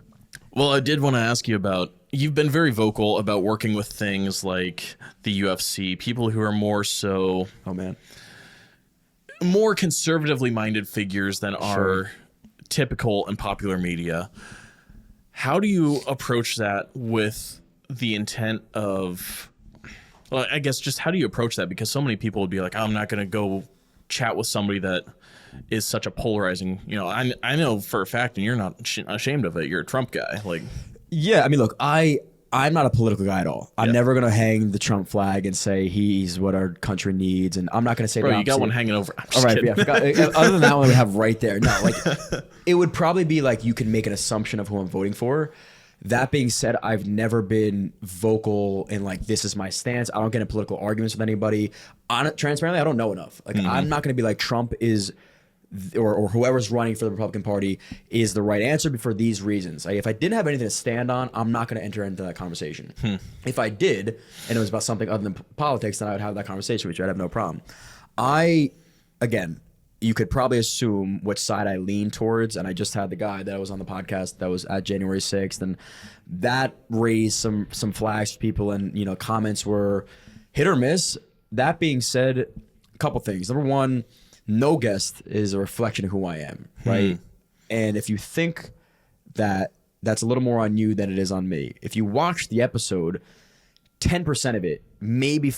Well, I did want to ask you about, you've been very vocal about working with things like the UFC, people who are more so, Oh man. more conservatively minded figures than Sure. are typical and popular media. How do you approach that with the intent of, well, I guess just how do you approach that? Because so many people would be like, I'm not going to go chat with somebody that is such a polarizing, I know for a fact, and you're not ashamed of it, you're a Trump guy. Like, Yeah, I mean, look, I'm not a political guy at all. I'm never gonna hang the Trump flag and say he's what our country needs, and I'm not gonna say. bro, the you got opposite. one hanging over. I'm just All right, kidding. yeah. Other than that one, we have right there. No, like it would probably be like you can make an assumption of who I'm voting for. That being said, I've never been vocal in like this is my stance. I don't get in political arguments with anybody. Transparently, I don't know enough. Like I'm not gonna be like Trump is. Or whoever's running for the Republican Party is the right answer for these reasons. Like, if I didn't have anything to stand on, I'm not going to enter into that conversation. If I did, and it was about something other than politics, then I would have that conversation with you. I'd have no problem. Again, you could probably assume which side I lean towards, and I just had the guy that was on the podcast that was at January 6th, and that raised some flags for people, and comments were hit or miss. That being said, a couple things. Number one, no guest is a reflection of who I am, right? And if you think that that's a little more on you than it is on me, if you watch the episode, 10% of it, maybe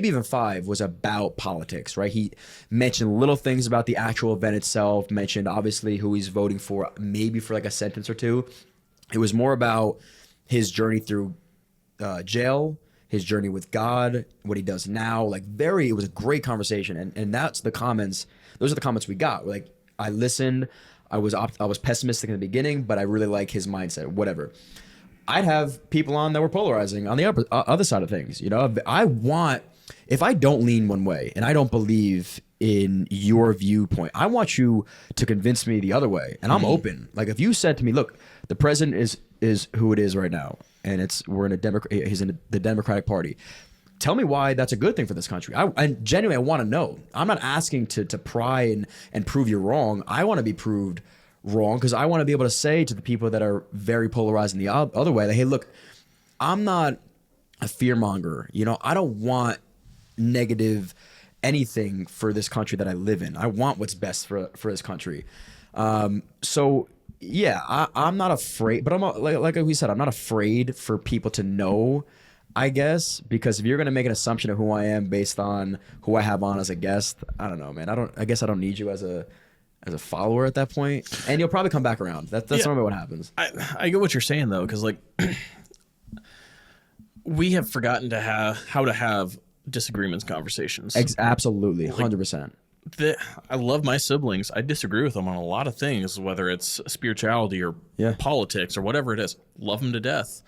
even five, was about politics, right? He mentioned little things about the actual event itself, mentioned obviously who he's voting for, maybe for like a sentence or two. It was more about his journey through jail, his journey with God, what he does now. Like it was a great conversation, and that's the comments. Those are the comments we got. Like I listened, I was pessimistic in the beginning, but I really like his mindset. Whatever. I'd have people on that were polarizing on the other side of things. If I don't lean one way and I don't believe in your viewpoint, I want you to convince me the other way, and I'm open. Like if you said to me, look, the president is who it is right now, and he's in the Democratic Party. Tell me why that's a good thing for this country. I genuinely want to know. I'm not asking to pry and prove you wrong. I want to be proved wrong because I want to be able to say to the people that are very polarized in the other way that, hey, look, I'm not a fear monger. I don't want negative anything for this country that I live in. I want what's best for this country. So yeah, I'm not afraid, but I'm like we said, I'm not afraid for people to know, I guess, because if you're gonna make an assumption of who I am based on who I have on as a guest, I don't know, man. I guess I don't need you as a follower at that point, and you'll probably come back around. That's normally what happens. I get what you're saying though, because like we have forgotten how to have disagreements, conversations. Absolutely, 100%. I love my siblings. I disagree with them on a lot of things, whether it's spirituality or politics or whatever it is. Love them to death.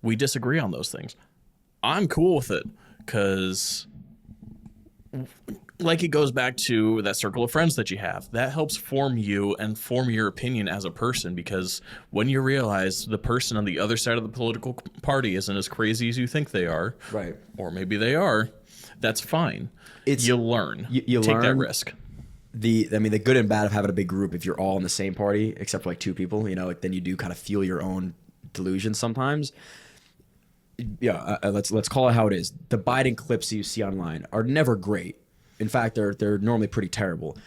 We disagree on those things. I'm cool with it because, like, it goes back to that circle of friends that you have. That helps form you and form your opinion as a person, because when you realize the person on the other side of the political party isn't as crazy as you think they are, Right. or maybe they are, that's fine. You learn. You take that learn. risk. The good and bad of having a big group, if you're all in the same party except for like two people, like then you do kind of feel your own delusion sometimes. Let's call it how it is. The Biden clips you see online are never great. In fact, they're normally pretty terrible.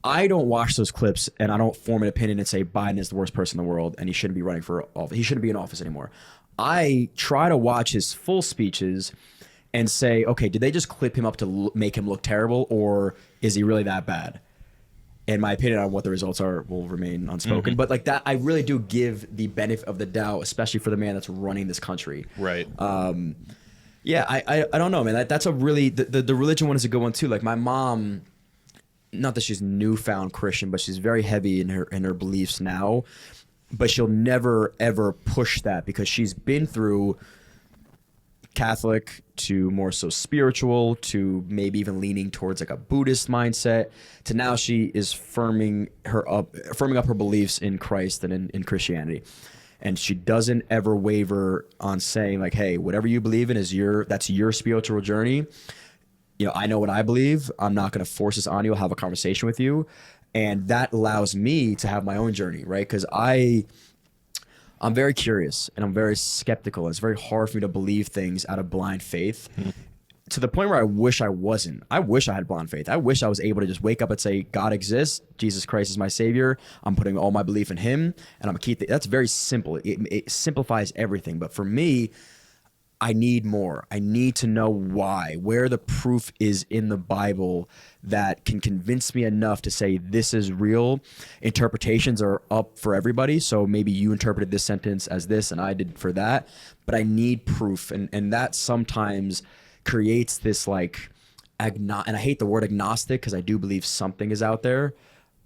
I don't watch those clips and I don't form an opinion and say Biden is the worst person in the world and he shouldn't be running for office. He shouldn't be in office anymore. I try to watch his full speeches and say, okay, did they just clip him up to make him look terrible, or is he really that bad? And my opinion on what the results are will remain unspoken. But like that, I really do give the benefit of the doubt, especially for the man that's running this country. Right. Yeah, I don't know, man. That's a really the religion one is a good one too. Like my mom, not that she's newfound Christian, but she's very heavy in her beliefs now. But she'll never ever push that because she's been through Catholic to more so spiritual to maybe even leaning towards like a Buddhist mindset to now she is firming up her beliefs in Christ and in Christianity. And she doesn't ever waver on saying like, hey, whatever you believe in that's your spiritual journey. I know what I believe. I'm not going to force this on you. I'll have a conversation with you. And that allows me to have my own journey, right? Because I'm very curious and I'm very skeptical. It's very hard for me to believe things out of blind faith. To the point where I wish I wasn't. I wish I had blind faith. I wish I was able to just wake up and say, God exists. Jesus Christ is my savior. I'm putting all my belief in him. And I'm going to keep that's very simple. It simplifies everything. But for me, I need more. I need to know why, where the proof is in the Bible that can convince me enough to say this is real. Interpretations are up for everybody. So maybe you interpreted this sentence as this and I did for that. But I need proof. And that sometimes creates this like and I hate the word agnostic because I do believe something is out there.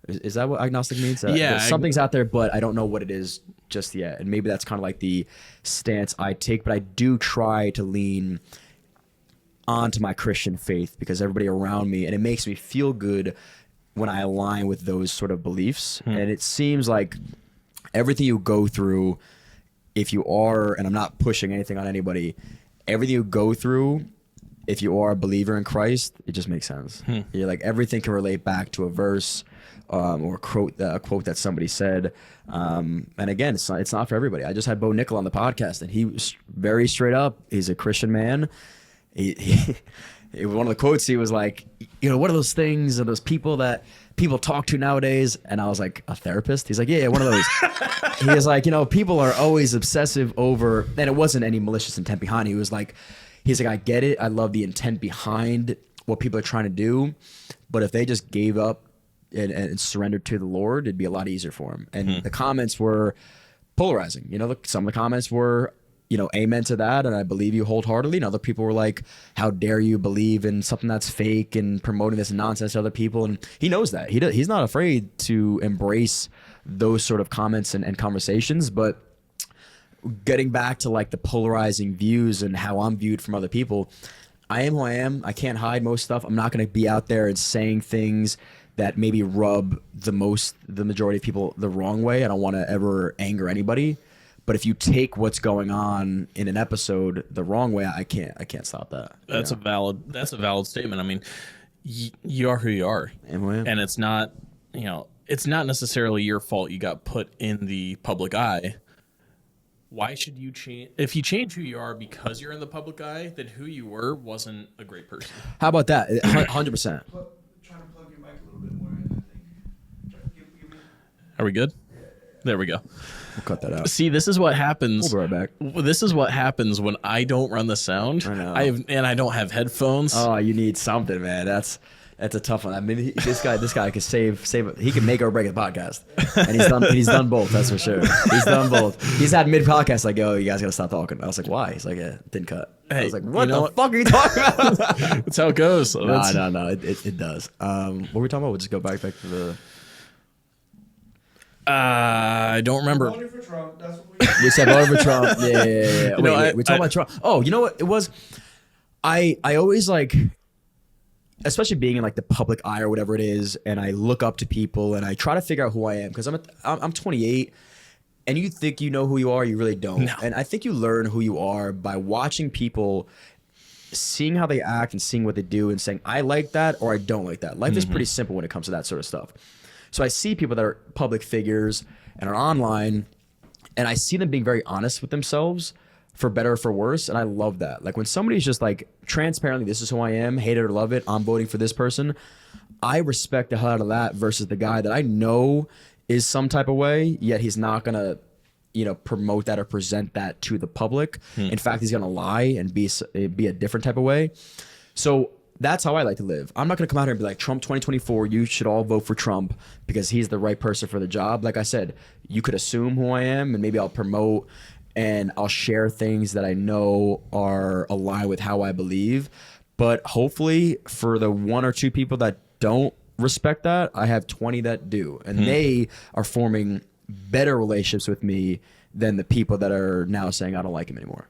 Is that what agnostic means? Yeah, something's out there, but I don't know what it is just yet. And maybe that's kind of like the stance I take, but I do try to lean onto my Christian faith because everybody around me, and it makes me feel good when I align with those sort of beliefs. And it seems like everything you go through, if you are, and I'm not pushing anything on anybody, everything you go through, if you are a believer in Christ, it just makes sense. You're like, everything can relate back to a verse or a quote that somebody said. And again, it's not for everybody. I just had Bo Nickel on the podcast, and he was very straight up. He's a Christian man. He one of the quotes, he was like, what are those things or those people that people talk to nowadays? And I was like, a therapist? He's like, yeah, one of those. He was like, people are always obsessive over, and it wasn't any malicious intent behind it. He's like, I get it. I love the intent behind what people are trying to do. But if they just gave up and surrendered to the Lord, it'd be a lot easier for them. And the comments were polarizing. Some of the comments were, amen to that, and I believe you wholeheartedly. And other people were like, how dare you believe in something that's fake and promoting this nonsense to other people. And he knows that. He's not afraid to embrace those sort of comments and conversations. But getting back to like the polarizing views and how I'm viewed from other people, I am who I am. I can't hide most stuff. I'm not going to be out there and saying things that maybe rub the majority of people the wrong way. I don't want to ever anger anybody. But if you take what's going on in an episode the wrong way, I can't stop that. That's a valid statement. I mean, you are who you are, and it's not necessarily your fault you got put in the public eye. Why should you change? If you change who you are because you're in the public eye, then who you were wasn't a great person. How about that? 100%. Trying to plug your mic a little bit more in, I think. Are we good? There we go. We'll cut that out. See, this is what happens. We'll be right back. This is what happens when I don't run the sound. I know. I don't have headphones. Oh, you need something, man. That's a tough one. I mean, this guy could save. He can make or break a podcast, and he's done both. That's for sure. He's done both. He's had mid podcast like, "Oh, you guys gotta stop talking." I was like, "Why?" He's like, "Yeah, didn't cut." I was like, "What the fuck are you talking about?" That's how it goes. No, it does. What were we talking about? We'll just go back to the. I don't remember. Voting for Trump. That's what We said voting for Trump. Yeah. Wait, we talking about Trump. Oh, you know what it was? I always like, especially being in like the public eye or whatever it is, and I look up to people and I try to figure out who I am because I'm 28, and you think you know who you are, you really don't. No. And I think you learn who you are by watching people, seeing how they act and seeing what they do, and saying I like that or I don't like that. Life is pretty simple when it comes to that sort of stuff. So I see people that are public figures and are online, and I see them being very honest with themselves, for better or for worse, and I love that. Like when somebody's just like transparently, this is who I am, hate it or love it, I'm voting for this person. I respect the hell out of that versus the guy that I know is some type of way, yet he's not gonna, promote that or present that to the public. In fact, he's gonna lie and be a different type of way. So that's how I like to live. I'm not going to come out here and be like, Trump 2024, you should all vote for Trump because he's the right person for the job. Like I said, you could assume who I am, and maybe I'll promote and I'll share things that I know are aligned with how I believe. But hopefully for the one or two people that don't respect that, I have 20 that do. And they are forming better relationships with me than the people that are now saying I don't like him anymore.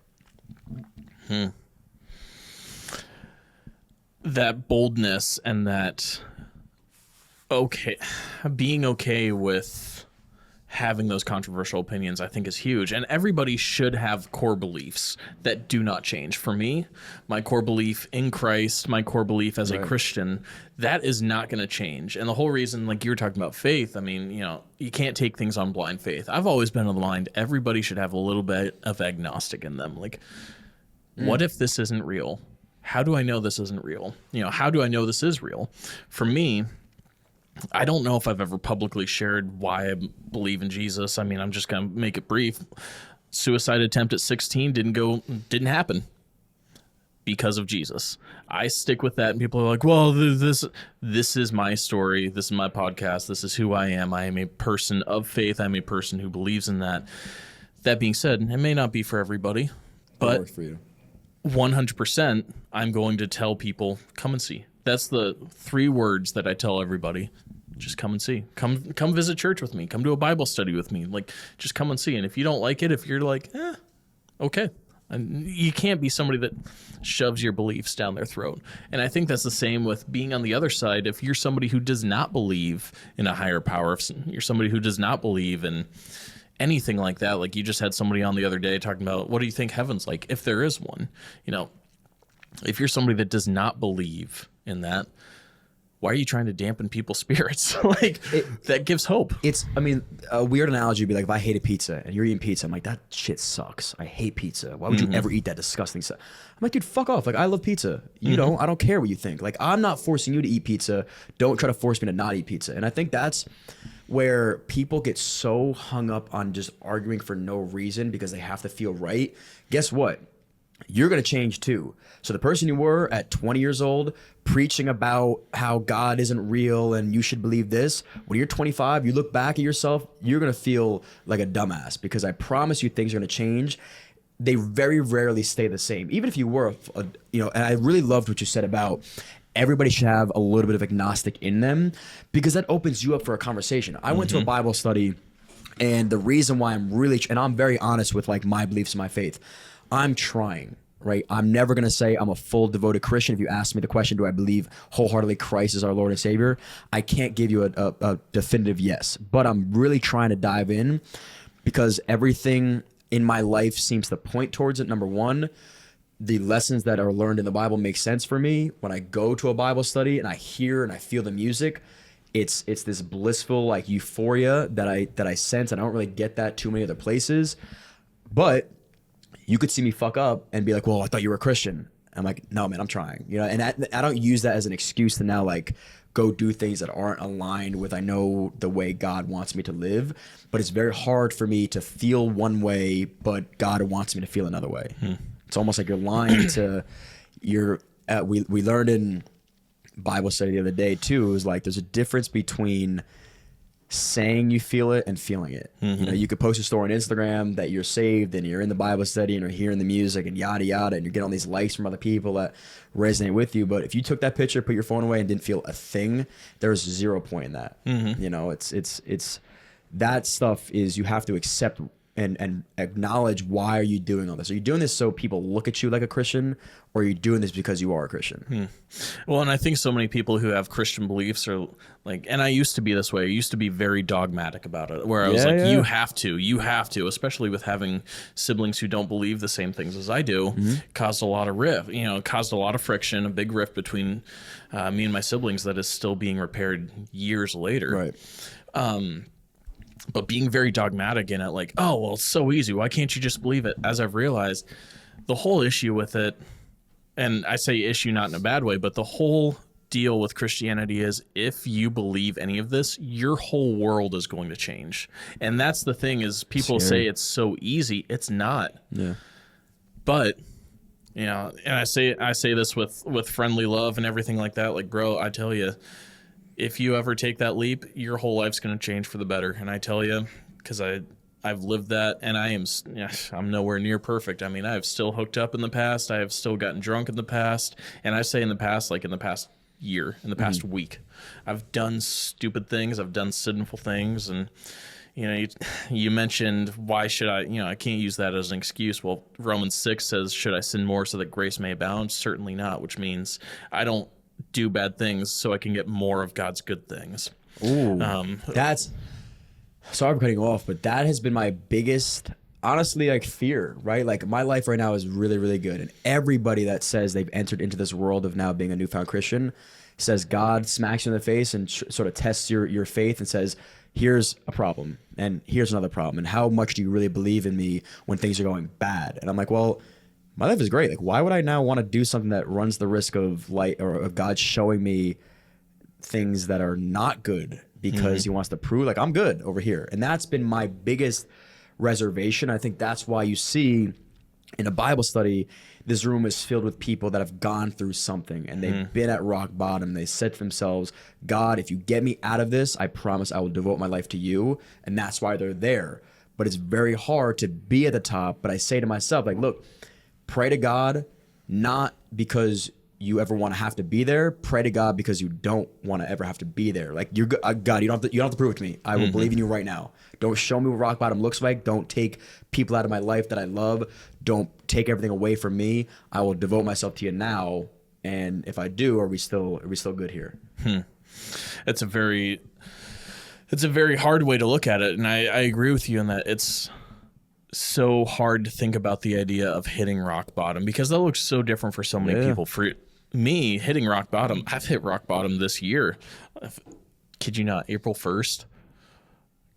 That boldness and that being okay with having those controversial opinions, I think, is huge. And everybody should have core beliefs that do not change. For me, my core belief in Christ, my core belief as a Christian, that is not going to change. And the whole reason, like you were talking about faith, I mean, you know, you can't take things on blind faith. I've always been of the mind everybody should have a little bit of agnostic in them. Like, what if this isn't real? How do I know this isn't real? You know, how do I know this is real? For me, I don't know if I've ever publicly shared why I believe in Jesus. I mean, I'm just going to make it brief. Suicide attempt at 16 didn't happen because of Jesus. I stick with that, and people are like, well, this is my story. This is my podcast. This is who I am. I am a person of faith. I'm a person who believes in that. That being said, it may not be for everybody, but works for you. 100%, I'm going to tell people, come and see. That's the 3 words that I tell everybody. Just come and see. Come visit church with me. Come to a Bible study with me. Like, just come and see. And if you don't like it, if you're like, okay. And you can't be somebody that shoves your beliefs down their throat. And I think that's the same with being on the other side. If you're somebody who does not believe in a higher power, if you're somebody who does not believe in anything like that, like you just had somebody on the other day talking about, what do you think heaven's like, if there is one? You know, if you're somebody that does not believe in that, why are you trying to dampen people's spirits? That gives hope. It's, I mean, a weird analogy would be like if I hated pizza and you're eating pizza, I'm like, that shit sucks. I hate pizza. Why would you ever eat that disgusting stuff? I'm like, dude, fuck off. Like, I love pizza. You don't. I don't care what you think. Like, I'm not forcing you to eat pizza. Don't try to force me to not eat pizza. And I think that's where people get so hung up on just arguing for no reason because they have to feel right. Guess what? You're going to change too. So the person you were at 20 years old preaching about how God isn't real and you should believe this, when you're 25, you look back at yourself, you're going to feel like a dumbass because I promise you things are going to change. They very rarely stay the same. Even if you were, and I really loved what you said about everybody should have a little bit of agnostic in them because that opens you up for a conversation. I went to a Bible study, and the reason why and I'm very honest with like my beliefs and my faith, I'm trying, right? I'm never going to say I'm a full devoted Christian. If you ask me the question, do I believe wholeheartedly Christ is our Lord and Savior? I can't give you a definitive yes, but I'm really trying to dive in because everything in my life seems to point towards it. Number one, the lessons that are learned in the Bible make sense for me. When I go to a Bible study and I hear and I feel the music, it's this blissful like euphoria that I sense, and I don't really get that too many other places. But you could see me fuck up and be like, well, I thought you were a Christian. I'm like, no, man, I'm trying. And I don't use that as an excuse to now like go do things that aren't aligned with I know the way God wants me to live. But it's very hard for me to feel one way, but God wants me to feel another way. It's almost like you're lying to your. We learned in Bible study the other day too. It was like there's a difference between saying you feel it and feeling it. You could post a story on Instagram that you're saved and you're in the Bible study and you're hearing the music and yada yada, and you're getting all these likes from other people that resonate with you. But if you took that picture, put your phone away, and didn't feel a thing, there's 0 point in that. It's that stuff is you have to accept and acknowledge, why are you doing all this? Are you doing this so people look at you like a Christian, or are you doing this because you are a Christian? Well, and I think so many people who have Christian beliefs are like, and I used to be this way. I used to be very dogmatic about it, where I was you have to, especially with having siblings who don't believe the same things as I do, caused a lot of caused a lot of friction, a big rift between me and my siblings that is still being repaired years later. Right. But being very dogmatic in it, like, oh, well, it's so easy. Why can't you just believe it? As I've realized, the whole issue with it, and I say issue not in a bad way, but the whole deal with Christianity is if you believe any of this, your whole world is going to change. And that's the thing is people say it's so easy. It's not. Yeah. But, and I say this with friendly love and everything like that. Like, bro, I tell you, if you ever take that leap, your whole life's going to change for the better. And I tell you, because I've lived that, and I'm nowhere near perfect. I mean, I've still hooked up in the past. I have still gotten drunk in the past. And I say in the past, like in the past year, in the past week, I've done stupid things. I've done sinful things. And, you mentioned, why should I can't use that as an excuse. Well, Romans 6 says, should I sin more so that grace may abound? Certainly not, which means I don't do bad things so I can get more of God's good things. Ooh, sorry for cutting you off, but that has been my biggest, honestly, like fear, right? Like my life right now is really, really good. And everybody that says they've entered into this world of now being a newfound Christian says God smacks you in the face and sort of tests your faith and says, here's a problem and here's another problem. And how much do you really believe in me when things are going bad? And I'm like, well, my life is great. Like, why would I now want to do something that runs the risk of light or of God showing me things that are not good because he wants to prove like I'm good over here? And that's been my biggest reservation. I think that's why you see in a Bible study, this room is filled with people that have gone through something and they've been at rock bottom. They said to themselves, God, if you get me out of this, I promise I will devote my life to you. And that's why they're there. But it's very hard to be at the top. But I say to myself, like, look, pray to God, not because you ever want to have to be there. Pray to God because you don't want to ever have to be there. Like, you're God, you don't have to prove it to me. I will believe in you right now. Don't show me what rock bottom looks like. Don't take people out of my life that I love. Don't take everything away from me. I will devote myself to you now. And if I do, are we still good here? It's a very hard way to look at it, and I agree with you in that it's so hard to think about the idea of hitting rock bottom because that looks so different for so many people. For me, hitting rock bottom, I've hit rock bottom this year. Kid you not, April 1st,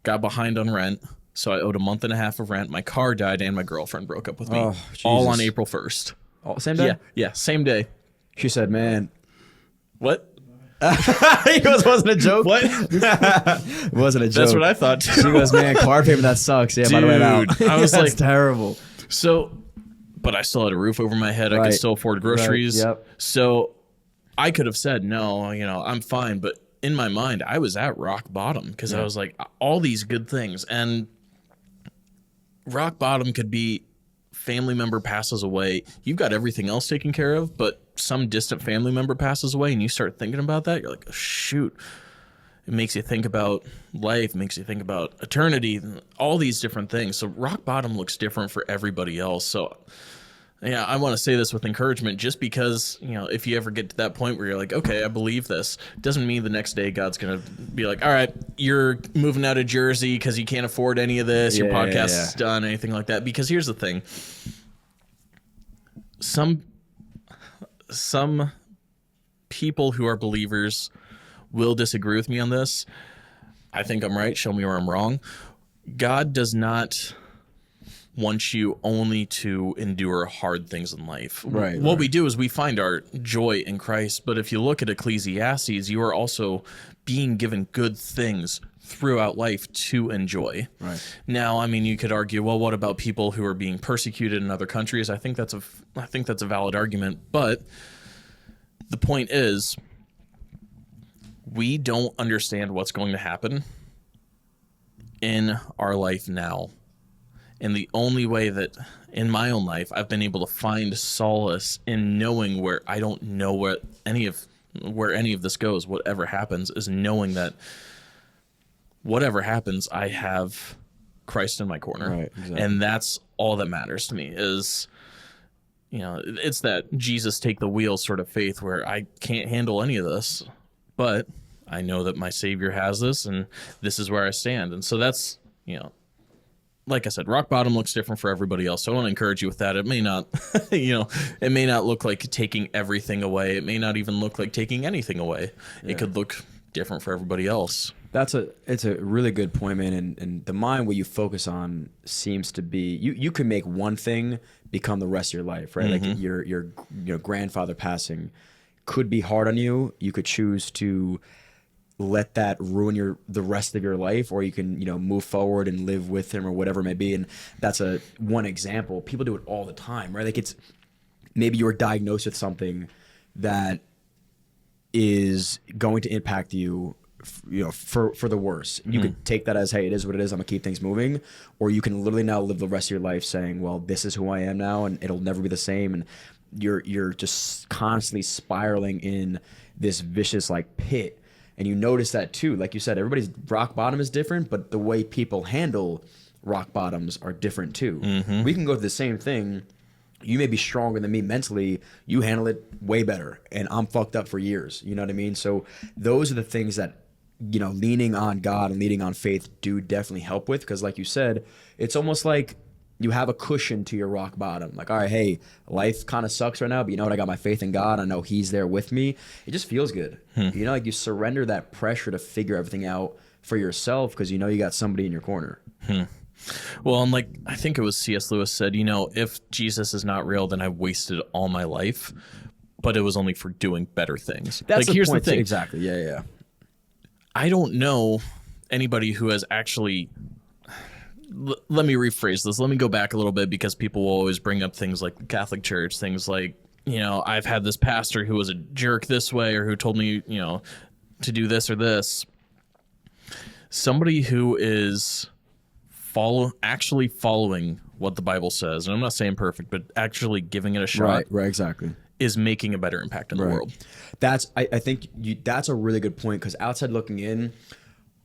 got behind on rent, so I owed a month and a half of rent. My car died, and my girlfriend broke up with me. Oh, all on Jesus. April 1st. Oh, same day? Yeah, same day. She said, man. What? It wasn't a joke. What? It wasn't a joke. That's what I thought too. She goes, man, car payment, that sucks. Yeah, by the way, I'm out. Dude, I was That's like- terrible. So, but I still had a roof over my head. I Right. could still afford groceries. Right, yep. So I could have said, no, I'm fine. But in my mind, I was at rock bottom because I was like, all these good things. And rock bottom could be family member passes away. You've got everything else taken care of, but some distant family member passes away and you start thinking about that. You're like, oh, shoot. It makes you think about life, makes you think about eternity, all these different things. So rock bottom looks different for everybody else. So yeah, I want to say this with encouragement, just because, if you ever get to that point where you're like, okay, I believe this, doesn't mean the next day God's going to be like, all right, you're moving out of Jersey because you can't afford any of this. Your podcast is done, anything like that. Because here's the thing. Some people who are believers will disagree with me on this. I think I'm right. Show me where I'm wrong. God does not want you only to endure hard things in life. Right. What we do is we find our joy in Christ. But if you look at Ecclesiastes, you are also being given good things throughout life to enjoy. Right. Now, I mean, you could argue, well, what about people who are being persecuted in other countries? I think that's a valid argument. But the point is, we don't understand what's going to happen in our life now. And the only way that in my own life I've been able to find solace in knowing where I don't know where any of this goes, whatever happens, is knowing that whatever happens, I have Christ in my corner. Right, exactly. And that's all that matters to me is, it's that Jesus take the wheel sort of faith where I can't handle any of this, but I know that my Savior has this and this is where I stand. And so that's, like I said, rock bottom looks different for everybody else. So I want to encourage you with that. It may not, it may not look like taking everything away. It may not even look like taking anything away. Yeah. It could look different for everybody else. It's a really good point, man. And the mind, what you focus on seems to be, you can make one thing become the rest of your life, right? Mm-hmm. Like your grandfather passing could be hard on you. You could choose to let that ruin the rest of your life, or you can move forward and live with him or whatever it may be. And that's one example. People do it all the time, right? Like, it's maybe you're diagnosed with something that is going to impact you for the worse. You could take that as, hey, it is what it is, I'm gonna keep things moving. Or you can literally now live the rest of your life saying, well, this is who I am now and it'll never be the same. And you're just constantly spiraling in this vicious pit. And you notice that too. Like you said, everybody's rock bottom is different, but the way people handle rock bottoms are different too. Mm-hmm. We can go through the same thing. You may be stronger than me mentally. You handle it way better. And I'm fucked up for years. You know what I mean? So those are the things that leaning on God and leaning on faith do definitely help with, because like you said, it's almost like you have a cushion to your rock bottom. Like, all right, hey, life kind of sucks right now, but you know what? I got my faith in God. I know He's there with me. It just feels good. Like you surrender that pressure to figure everything out for yourself because you know you got somebody in your corner. Well, and like I think it was C.S. Lewis said, if Jesus is not real, then I wasted all my life, but it was only for doing better things. That's like, here's point the thing. Exactly. Yeah. I don't know anybody who has actually. Let me rephrase this. Let me go back a little bit, because people will always bring up things like the Catholic Church, things like, I've had this pastor who was a jerk this way, or who told me, to do this or this. Somebody who is actually following what the Bible says, and I'm not saying perfect, but actually giving it a shot, Right, exactly. is making a better impact in the world. I think that's a really good point, because outside looking in,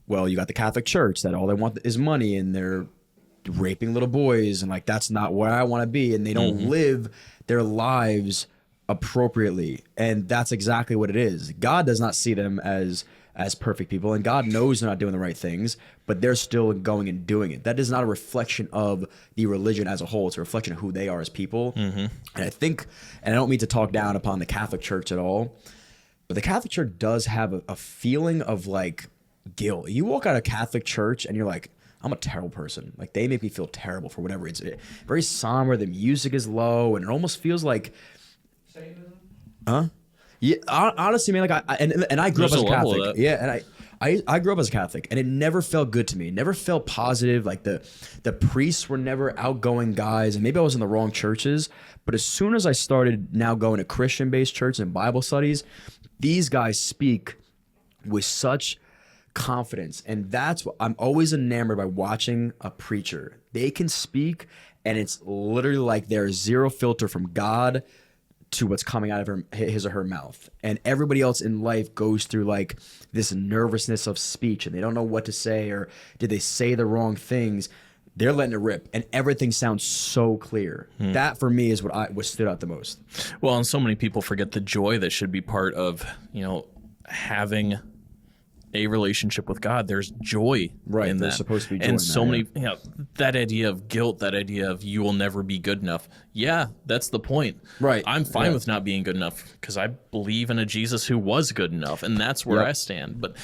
well, you got the Catholic Church that all they want is money, and they're raping little boys, and like that's not where I want to be, and they don't live their lives appropriately, and that's exactly what it is. God does not see them as perfect people, and God knows they're not doing the right things, but they're still going and doing it. That is not a reflection of the religion as a whole. It's a reflection of who they are as people. And I think, and I don't mean to talk down upon the Catholic Church at all, but the Catholic Church does have a feeling of like guilt. You walk out of Catholic Church and you're like, I'm a terrible person. Like, they make me feel terrible for whatever. It's very somber. The music is low, and it almost feels like, Satanism? Yeah, honestly, man. Like, I grew up as a Catholic. Yeah, and I grew up as a Catholic, and it never felt good to me. It never felt positive. Like the priests were never outgoing guys, and maybe I was in the wrong churches. But as soon as I started now going to Christian-based churches and Bible studies, these guys speak with such confidence, and that's what I'm always enamored by watching a preacher. They can speak, and it's literally like there's zero filter from God to what's coming out of his or her mouth. And everybody else in life goes through like this nervousness of speech, and they don't know what to say, or did they say the wrong things. They're letting it rip, and everything sounds so clear. That for me is what stood out the most. Well, and so many people forget the joy that should be part of, having a relationship with God. There's joy in There's that. supposed to be joy in and that, so yeah. many, that idea of guilt, that idea of you will never be good enough. Yeah, that's the point. Right. I'm fine with not being good enough, because I believe in a Jesus who was good enough, and that's where I stand. But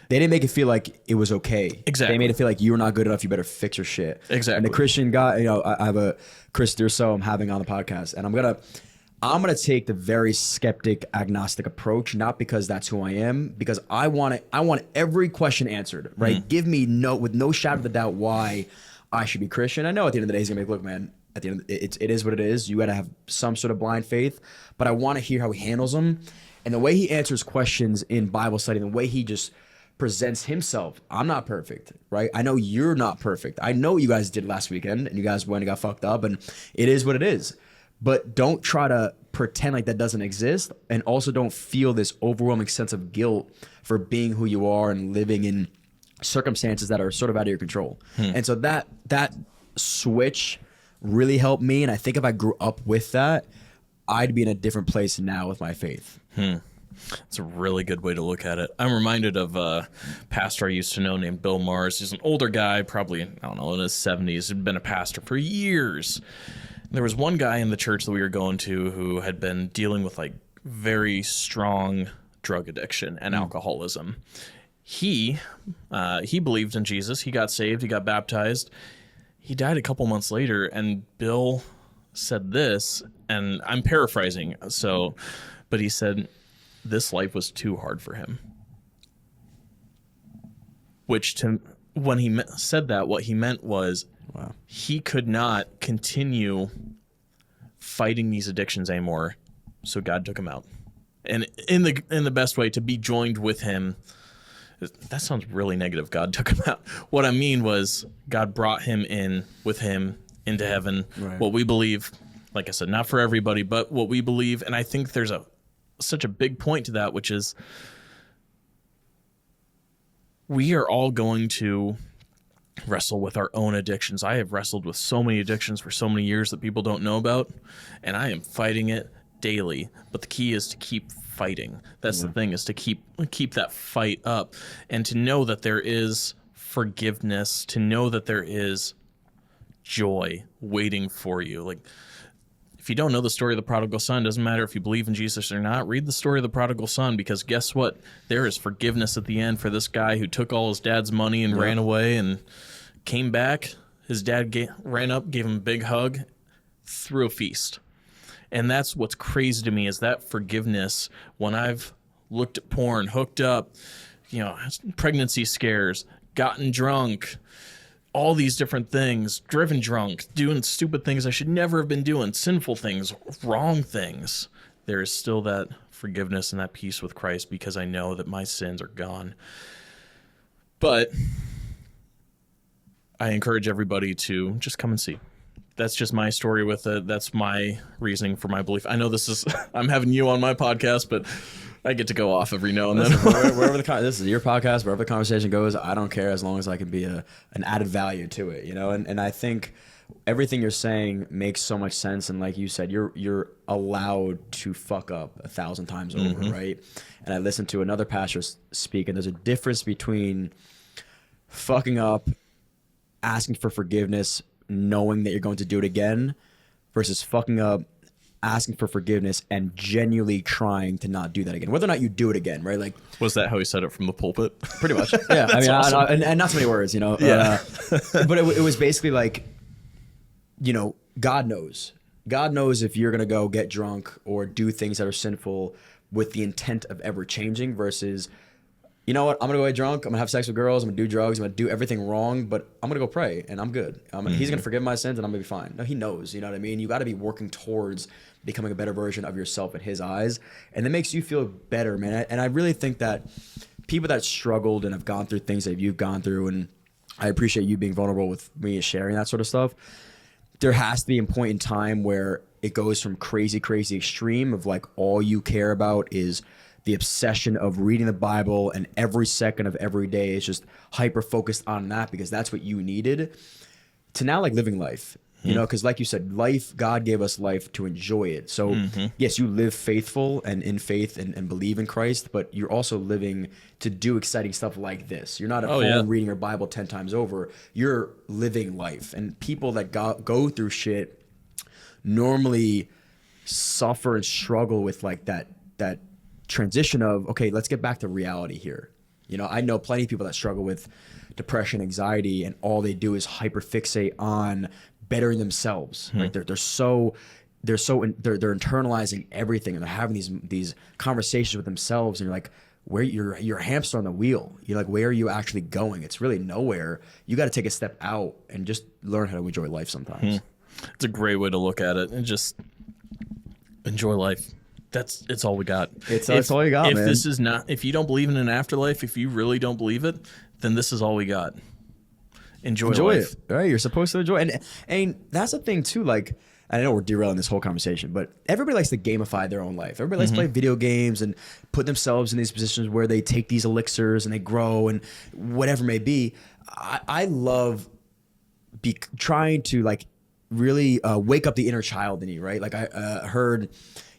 they didn't make it feel like it was okay. Exactly. They made it feel like you were not good enough. You better fix your shit. Exactly. And the Christian guy, I have a Chris Durso I'm having on the podcast, and I'm gonna take the very skeptic, agnostic approach, not because that's who I am, because I want every question answered, right? Give me with no shadow of a doubt why I should be Christian. I know at the end of the day he's gonna be like, look, man, at the end of it is what it is. You gotta have some sort of blind faith, but I want to hear how he handles them, and the way he answers questions in Bible study, the way he just presents himself. I'm not perfect, right? I know you're not perfect. I know what you guys did last weekend, and you guys went and got fucked up, and it is what it is. But don't try to pretend like that doesn't exist, and also don't feel this overwhelming sense of guilt for being who you are and living in circumstances that are sort of out of your control. And so that switch really helped me, and I think if I grew up with that, I'd be in a different place now with my faith. it's a really good way to look at it. I'm reminded of a pastor I used to know named Bill Mars. He's an older guy, probably, I don't know, in his 70s. He'd been a pastor for years. There was one guy in the church that we were going to who had been dealing with like very strong drug addiction and alcoholism. He believed in Jesus. He got saved. He got baptized. He died a couple months later, and Bill said this, and I'm paraphrasing. But he said this life was too hard for him. When he said that, what he meant was he could not continue fighting these addictions anymore. So God took him out, and in the best way, to be joined with him. That sounds really negative. God took him out. What I mean was God brought him in with him into heaven. Right. What we believe, like I said, not for everybody, but what we believe. And I think there's such a big point to that, which is we are all going to wrestle with our own addictions. I have wrestled with so many addictions for so many years that people don't know about, and I am fighting it daily. But the key is to keep fighting. That's the thing, is to keep that fight up, and to know that there is forgiveness, to know that there is joy waiting for you. Like, if you don't know the story of the prodigal son, doesn't matter if you believe in Jesus or not, read the story of the prodigal son, because guess what? There is forgiveness at the end for this guy who took all his dad's money and ran away and came back. His dad ran up, gave him a big hug, threw a feast. And that's what's crazy to me, is that forgiveness. When I've looked at porn, hooked up, pregnancy scares, gotten drunk, all these different things, driven drunk, doing stupid things I should never have been doing, sinful things, wrong things, there is still that forgiveness and that peace with Christ, because I know that my sins are gone. But I encourage everybody to just come and see. That's just my story with it. That's my reasoning for my belief. I know this is, I'm having you on my podcast, but I get to go off every now and then. This is your podcast, wherever the conversation goes, I don't care, as long as I can be an added value to it, And I think everything you're saying makes so much sense. And like you said, you're allowed to fuck up 1,000 times over, right? And I listened to another pastor speak, and there's a difference between fucking up, asking for forgiveness, knowing that you're going to do it again, versus fucking up, asking for forgiveness, and genuinely trying to not do that again. Whether or not you do it again, right? Like, was that how he said it from the pulpit? Pretty much. Yeah. I mean, awesome. And not so many words, Yeah. But it was basically like, God knows. God knows if you're going to go get drunk or do things that are sinful with the intent of ever changing, versus, you know what, I'm going to go get drunk, I'm going to have sex with girls, I'm going to do drugs, I'm going to do everything wrong, but I'm going to go pray and I'm good. He's going to forgive my sins and I'm going to be fine. No, he knows, you know what I mean? You got to be working towards becoming a better version of yourself in his eyes. And that makes you feel better, man. And I really think that people that struggled and have gone through things that you've gone through, and I appreciate you being vulnerable with me and sharing that sort of stuff, there has to be a point in time where it goes from crazy extreme of like all you care about is the obsession of reading the Bible, and every second of every day is just hyper focused on that because that's what you needed, to now like living life, because like you said, life, God gave us life to enjoy it. So yes, you live faithful and in faith and believe in Christ, but you're also living to do exciting stuff like this. You're not at home reading your Bible 10 times over. You're living life. And people that go through shit normally suffer and struggle with like that transition of, okay, let's get back to reality here. I know plenty of people that struggle with depression, anxiety, and all they do is hyperfixate on bettering themselves. Like they're internalizing everything, and they're having these conversations with themselves, and you're like, where you're a hamster on the wheel. You're like, where are you actually going? It's really nowhere. You got to take a step out and just learn how to enjoy life sometimes. It's a great way to look at it, and just enjoy life. It's all we got. It's all you got, man. If you don't believe in an afterlife, if you really don't believe it, then this is all we got. Enjoy life. It. Right? You're supposed to enjoy it. And that's the thing too, like, I know we're derailing this whole conversation, but everybody likes to gamify their own life. Everybody likes to play video games and put themselves in these positions where they take these elixirs and they grow and whatever may be. I love trying to like really wake up the inner child in you, right? Like I heard,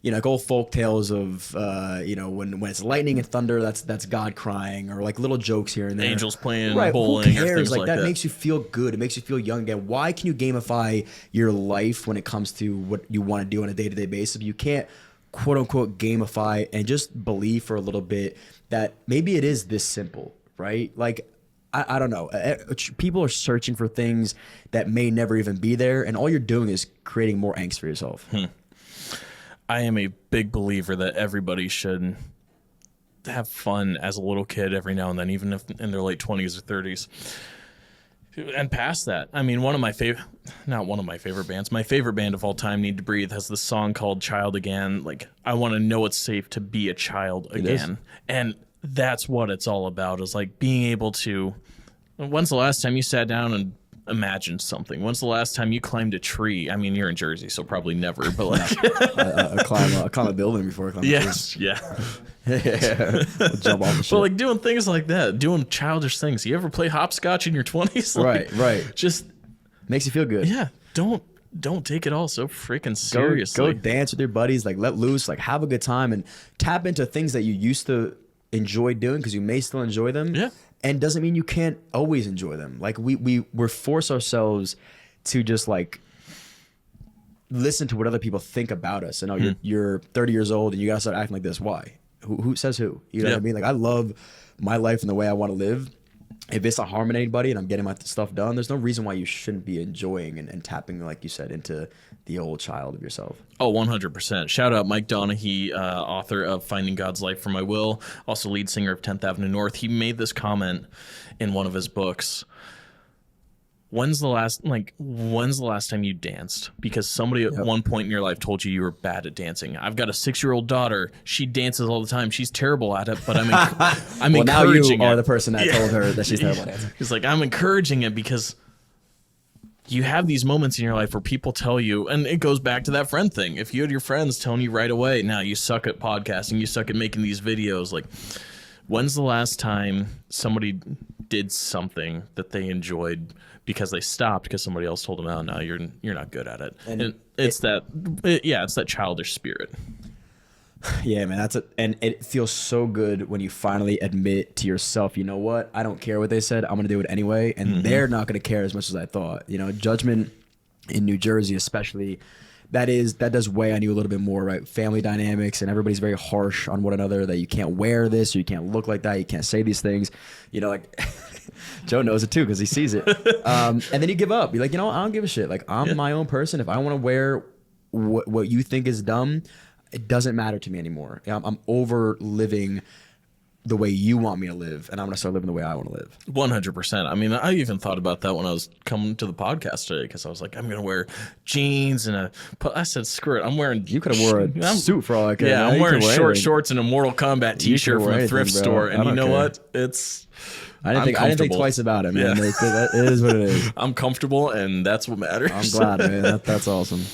like old folk tales of, when it's lightning and thunder, that's God crying, or like little jokes here and there. Angels playing right, bowling, who cares? or things like that. That makes you feel good. It makes you feel young again. Why can you gamify your life when it comes to what you want to do on a day-to-day basis? You can't, quote unquote, gamify and just believe for a little bit that maybe it is this simple, right? Like, I don't know. People are searching for things that may never even be there, and all you're doing is creating more angst for yourself. I am a big believer that everybody should have fun as a little kid every now and then, even if in their late 20s or 30s. And past that, I mean, my favorite band of all time, Need to Breathe, has this song called Child Again. Like, I want to know it's safe to be a child again. And that's what it's all about, is like being able to, when's the last time you sat down and imagined something? When's the last time you climbed a tree? I mean, you're in Jersey, so probably never, but like I climb a building before I climb a tree. Yeah. Jump off the shit. But like doing things like that, doing childish things. You ever play hopscotch in your 20s? Right. Just makes you feel good. Yeah. Don't don't take it all so freaking Go seriously. dance with your buddies, like let loose, like have a good time, and tap into things that you used to enjoy doing because you may still enjoy them. Yeah. And doesn't mean you can't always enjoy them. Like we're force ourselves to just like listen to what other people think about us. And you're 30 years old and you gotta start acting like this. Why? Who says who? You know what I mean? Like I love my life and the way I want to live. If it's not harming anybody and I'm getting my stuff done, there's no reason why you shouldn't be enjoying and tapping, like you said, into the old child of yourself. Oh, 100%. Shout out Mike Donaghy, author of Finding God's Life from My Will, also lead singer of 10th Avenue North. He made this comment in one of his books. When's the last time you danced? Because somebody at one point in your life told you were bad at dancing. I've got a 6-year-old daughter. She dances all the time. She's terrible at it, but I'm Well, now encouraging you are it. the person that told her that she's terrible at dancing. He's like, I'm encouraging it because you have these moments in your life where people tell you, and it goes back to that friend thing. If you had your friends telling you right away, now you suck at podcasting, you suck at making these videos, like, when's the last time somebody did something that they enjoyed because they stopped because somebody else told them, oh, no, you're not good at it. And it's that childish spirit. Yeah, man, and it feels so good when you finally admit to yourself, you know what? I don't care what they said. I'm going to do it anyway. And they're not going to care as much as I thought. You know, judgment in New Jersey, especially, that does weigh on you a little bit more, right? Family dynamics, and everybody's very harsh on one another, that you can't wear this, or you can't look like that, you can't say these things. You know, like Joe knows it too because he sees it. And then you give up. You're like, you know, I don't give a shit. Like, I'm my own person. If I want to wear what you think is dumb, it doesn't matter to me anymore. I'm over living the way you want me to live, and I'm going to start living the way I want to live. 100%. I mean, I even thought about that when I was coming to the podcast today, because I was like, I'm going to wear jeans and I said, screw it. I'm wearing. You could have wore a suit for all I care. Yeah, man. I'm You wearing could wear short anything. shorts and a Mortal Kombat t-shirt from a thrift store. And you know what? I didn't think comfortable. twice about it, man. Yeah. It is what it is. I'm comfortable, and that's what matters. I'm glad, man. That's awesome.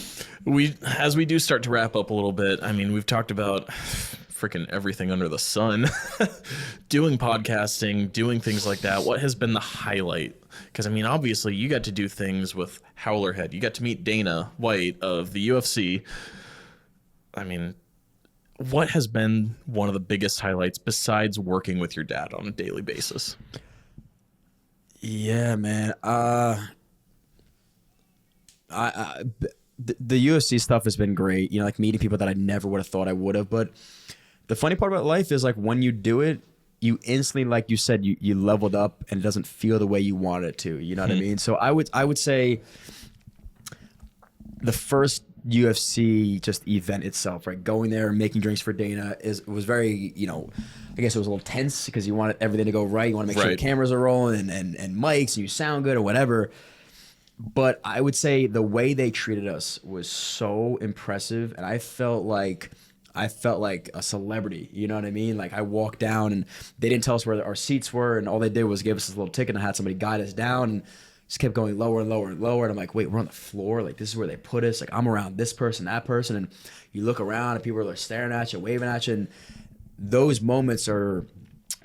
As we do start to wrap up a little bit, I mean, we've talked about freaking everything under the sun, doing podcasting, doing things like that. What has been the highlight? Because, I mean, obviously you got to do things with Howlerhead. You got to meet Dana White of the UFC. I mean, what has been one of the biggest highlights besides working with your dad on a daily basis? Yeah, man. The UFC stuff has been great. You know, like meeting people that I never would have thought I would have. But the funny part about life is, like, when you do it, you instantly, like you said, you leveled up, and it doesn't feel the way you want it to. You know what I mean? So I would say the first UFC just event itself, right? Going there and making drinks for Dana was very, you know, I guess it was a little tense because you wanted everything to go right. You want to make sure the cameras are rolling and mics and you sound good or whatever. But I would say the way they treated us was so impressive, and I felt like a celebrity. You know what I mean? Like, I walked down and they didn't tell us where our seats were, and all they did was give us this little ticket and I had somebody guide us down, and just kept going lower and lower and lower. And I'm like, wait, we're on the floor? Like, this is where they put us? Like, I'm around this person, that person, and you look around and people are like staring at you, waving at you, and those moments are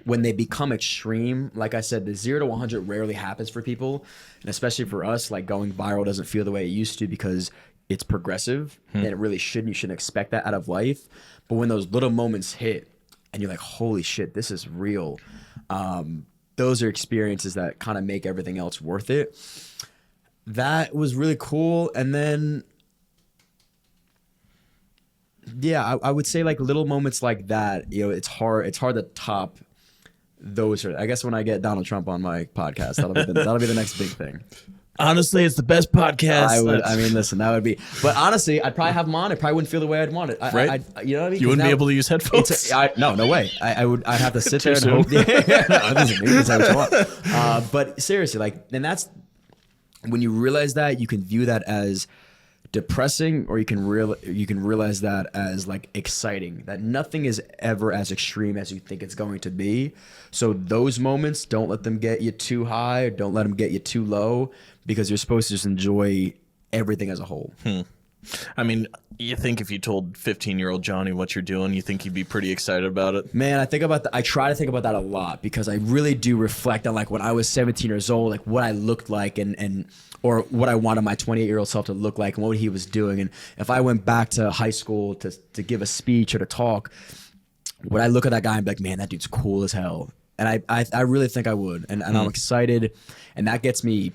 when they become extreme. Like I said, the 0 to 100 rarely happens for people, and especially for us, like, going viral doesn't feel the way it used to because it's progressive, and it really shouldn't. You shouldn't expect that out of life. But when those little moments hit and you're like, holy shit, this is real, those are experiences that kind of make everything else worth it. That was really cool. And then, yeah, I would say, like, little moments like that, you know, it's hard to top those. I guess when I get Donald Trump on my podcast, that'll be the next big thing. Honestly, it's the best podcast. I mean, listen, that would be. But honestly, I'd probably have him on. I probably wouldn't feel the way I'd want it. Right? You know what I mean? You wouldn't be able to use headphones? No way. I'd have to sit there and Too hope. No, listen, you can say what you want. But seriously, like, and that's when you realize that, you can view that as depressing, or you can realize that as, like, exciting. That nothing is ever as extreme as you think it's going to be. So those moments, don't let them get you too high, or don't let them get you too low, because you're supposed to just enjoy everything as a whole. I mean, you think if you told 15-year-old Johnny what you're doing, you think he'd be pretty excited about it? Man, I try to think about that a lot because I really do reflect on like when I was 17 years old, like what I looked like and or what I wanted my 28-year-old self to look like and what he was doing. And if I went back to high school to give a speech or to talk, would I look at that guy and be like, man, that dude's cool as hell? And I really think I would. And I'm excited. And that gets me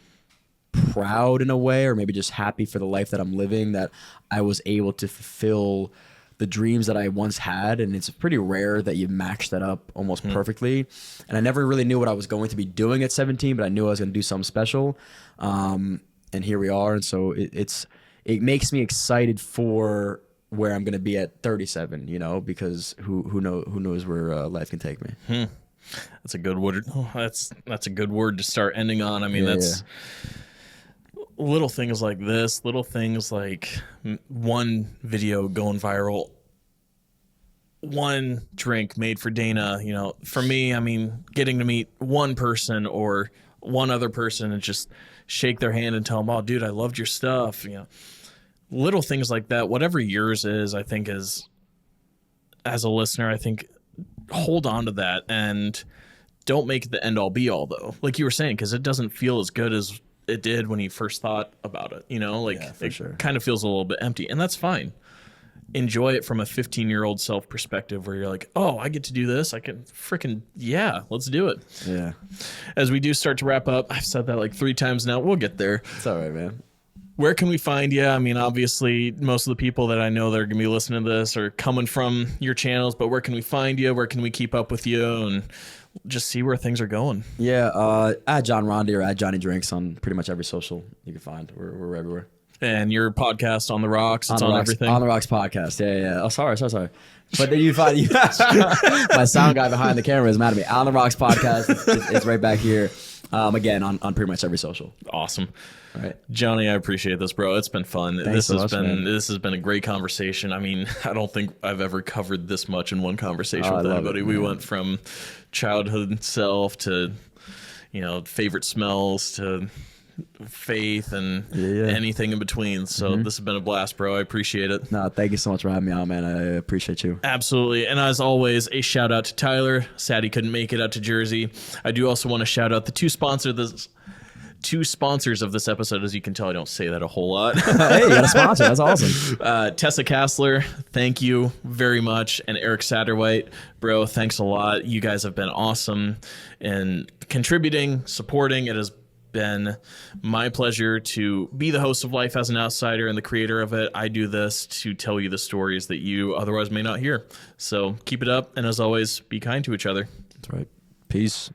proud in a way, or maybe just happy for the life that I'm living, that I was able to fulfill the dreams that I once had. And it's pretty rare that you match that up almost perfectly. And I never really knew what I was going to be doing at 17, but I knew I was going to do something special. And here we are. And so it makes me excited for where I'm going to be at 37, you know, because who knows where life can take me. That's a good word. Oh, that's a good word to start ending on. I mean, that's little things like this, little things like one video going viral, one drink made for Dana. You know, for me, I mean, getting to meet one person or one other person and just shake their hand and tell them, "Oh, dude, I loved your stuff." You know, little things like that. Whatever yours is, I think is, as a listener, I think hold on to that and don't make it the end all be all, though. Like you were saying, because it doesn't feel as good as it did when you first thought about it. You know, like it kind of feels a little bit empty, and that's fine. Enjoy it from a 15-year-old self perspective where you're like, oh, I get to do this. I can freaking, yeah, let's do it. Yeah. As we do start to wrap up, I've said that like 3 times now. We'll get there. It's all right, man. Where can we find you? I mean, obviously, most of the people that I know that are going to be listening to this are coming from your channels, but where can we find you? Where can we keep up with you and just see where things are going? Yeah, at John Rondi or at Johnny Drinks on pretty much every social you can find. We're everywhere. And your podcast, On the Rocks, it's on everything? On the Rocks podcast, yeah. Oh, sorry. But then you find my sound guy behind the camera is mad at me. On the Rocks podcast, it's right back here. Again, on pretty much every social. Awesome. All right. Johnny, I appreciate this, bro. It's been fun. Thanks so much, man. This has been a great conversation. I mean, I don't think I've ever covered this much in one conversation with anybody. We went from childhood self to, you know, favorite smells to faith and anything in between. So this has been a blast, bro. I appreciate it. No, thank you so much for having me on, man. I appreciate you. Absolutely. And as always, a shout out to Tyler. Sad he couldn't make it out to Jersey. I do also want to shout out the two sponsors of this episode. As you can tell, I don't say that a whole lot. Hey, you got a sponsor. That's awesome. Tessa Kassler, thank you very much. And Eric Satterwhite, bro, thanks a lot. You guys have been awesome in contributing, supporting. It has been my pleasure to be the host of Life as an Outsider and the creator of it. I do this to tell you the stories that you otherwise may not hear. So keep it up. And as always, be kind to each other. That's right. Peace.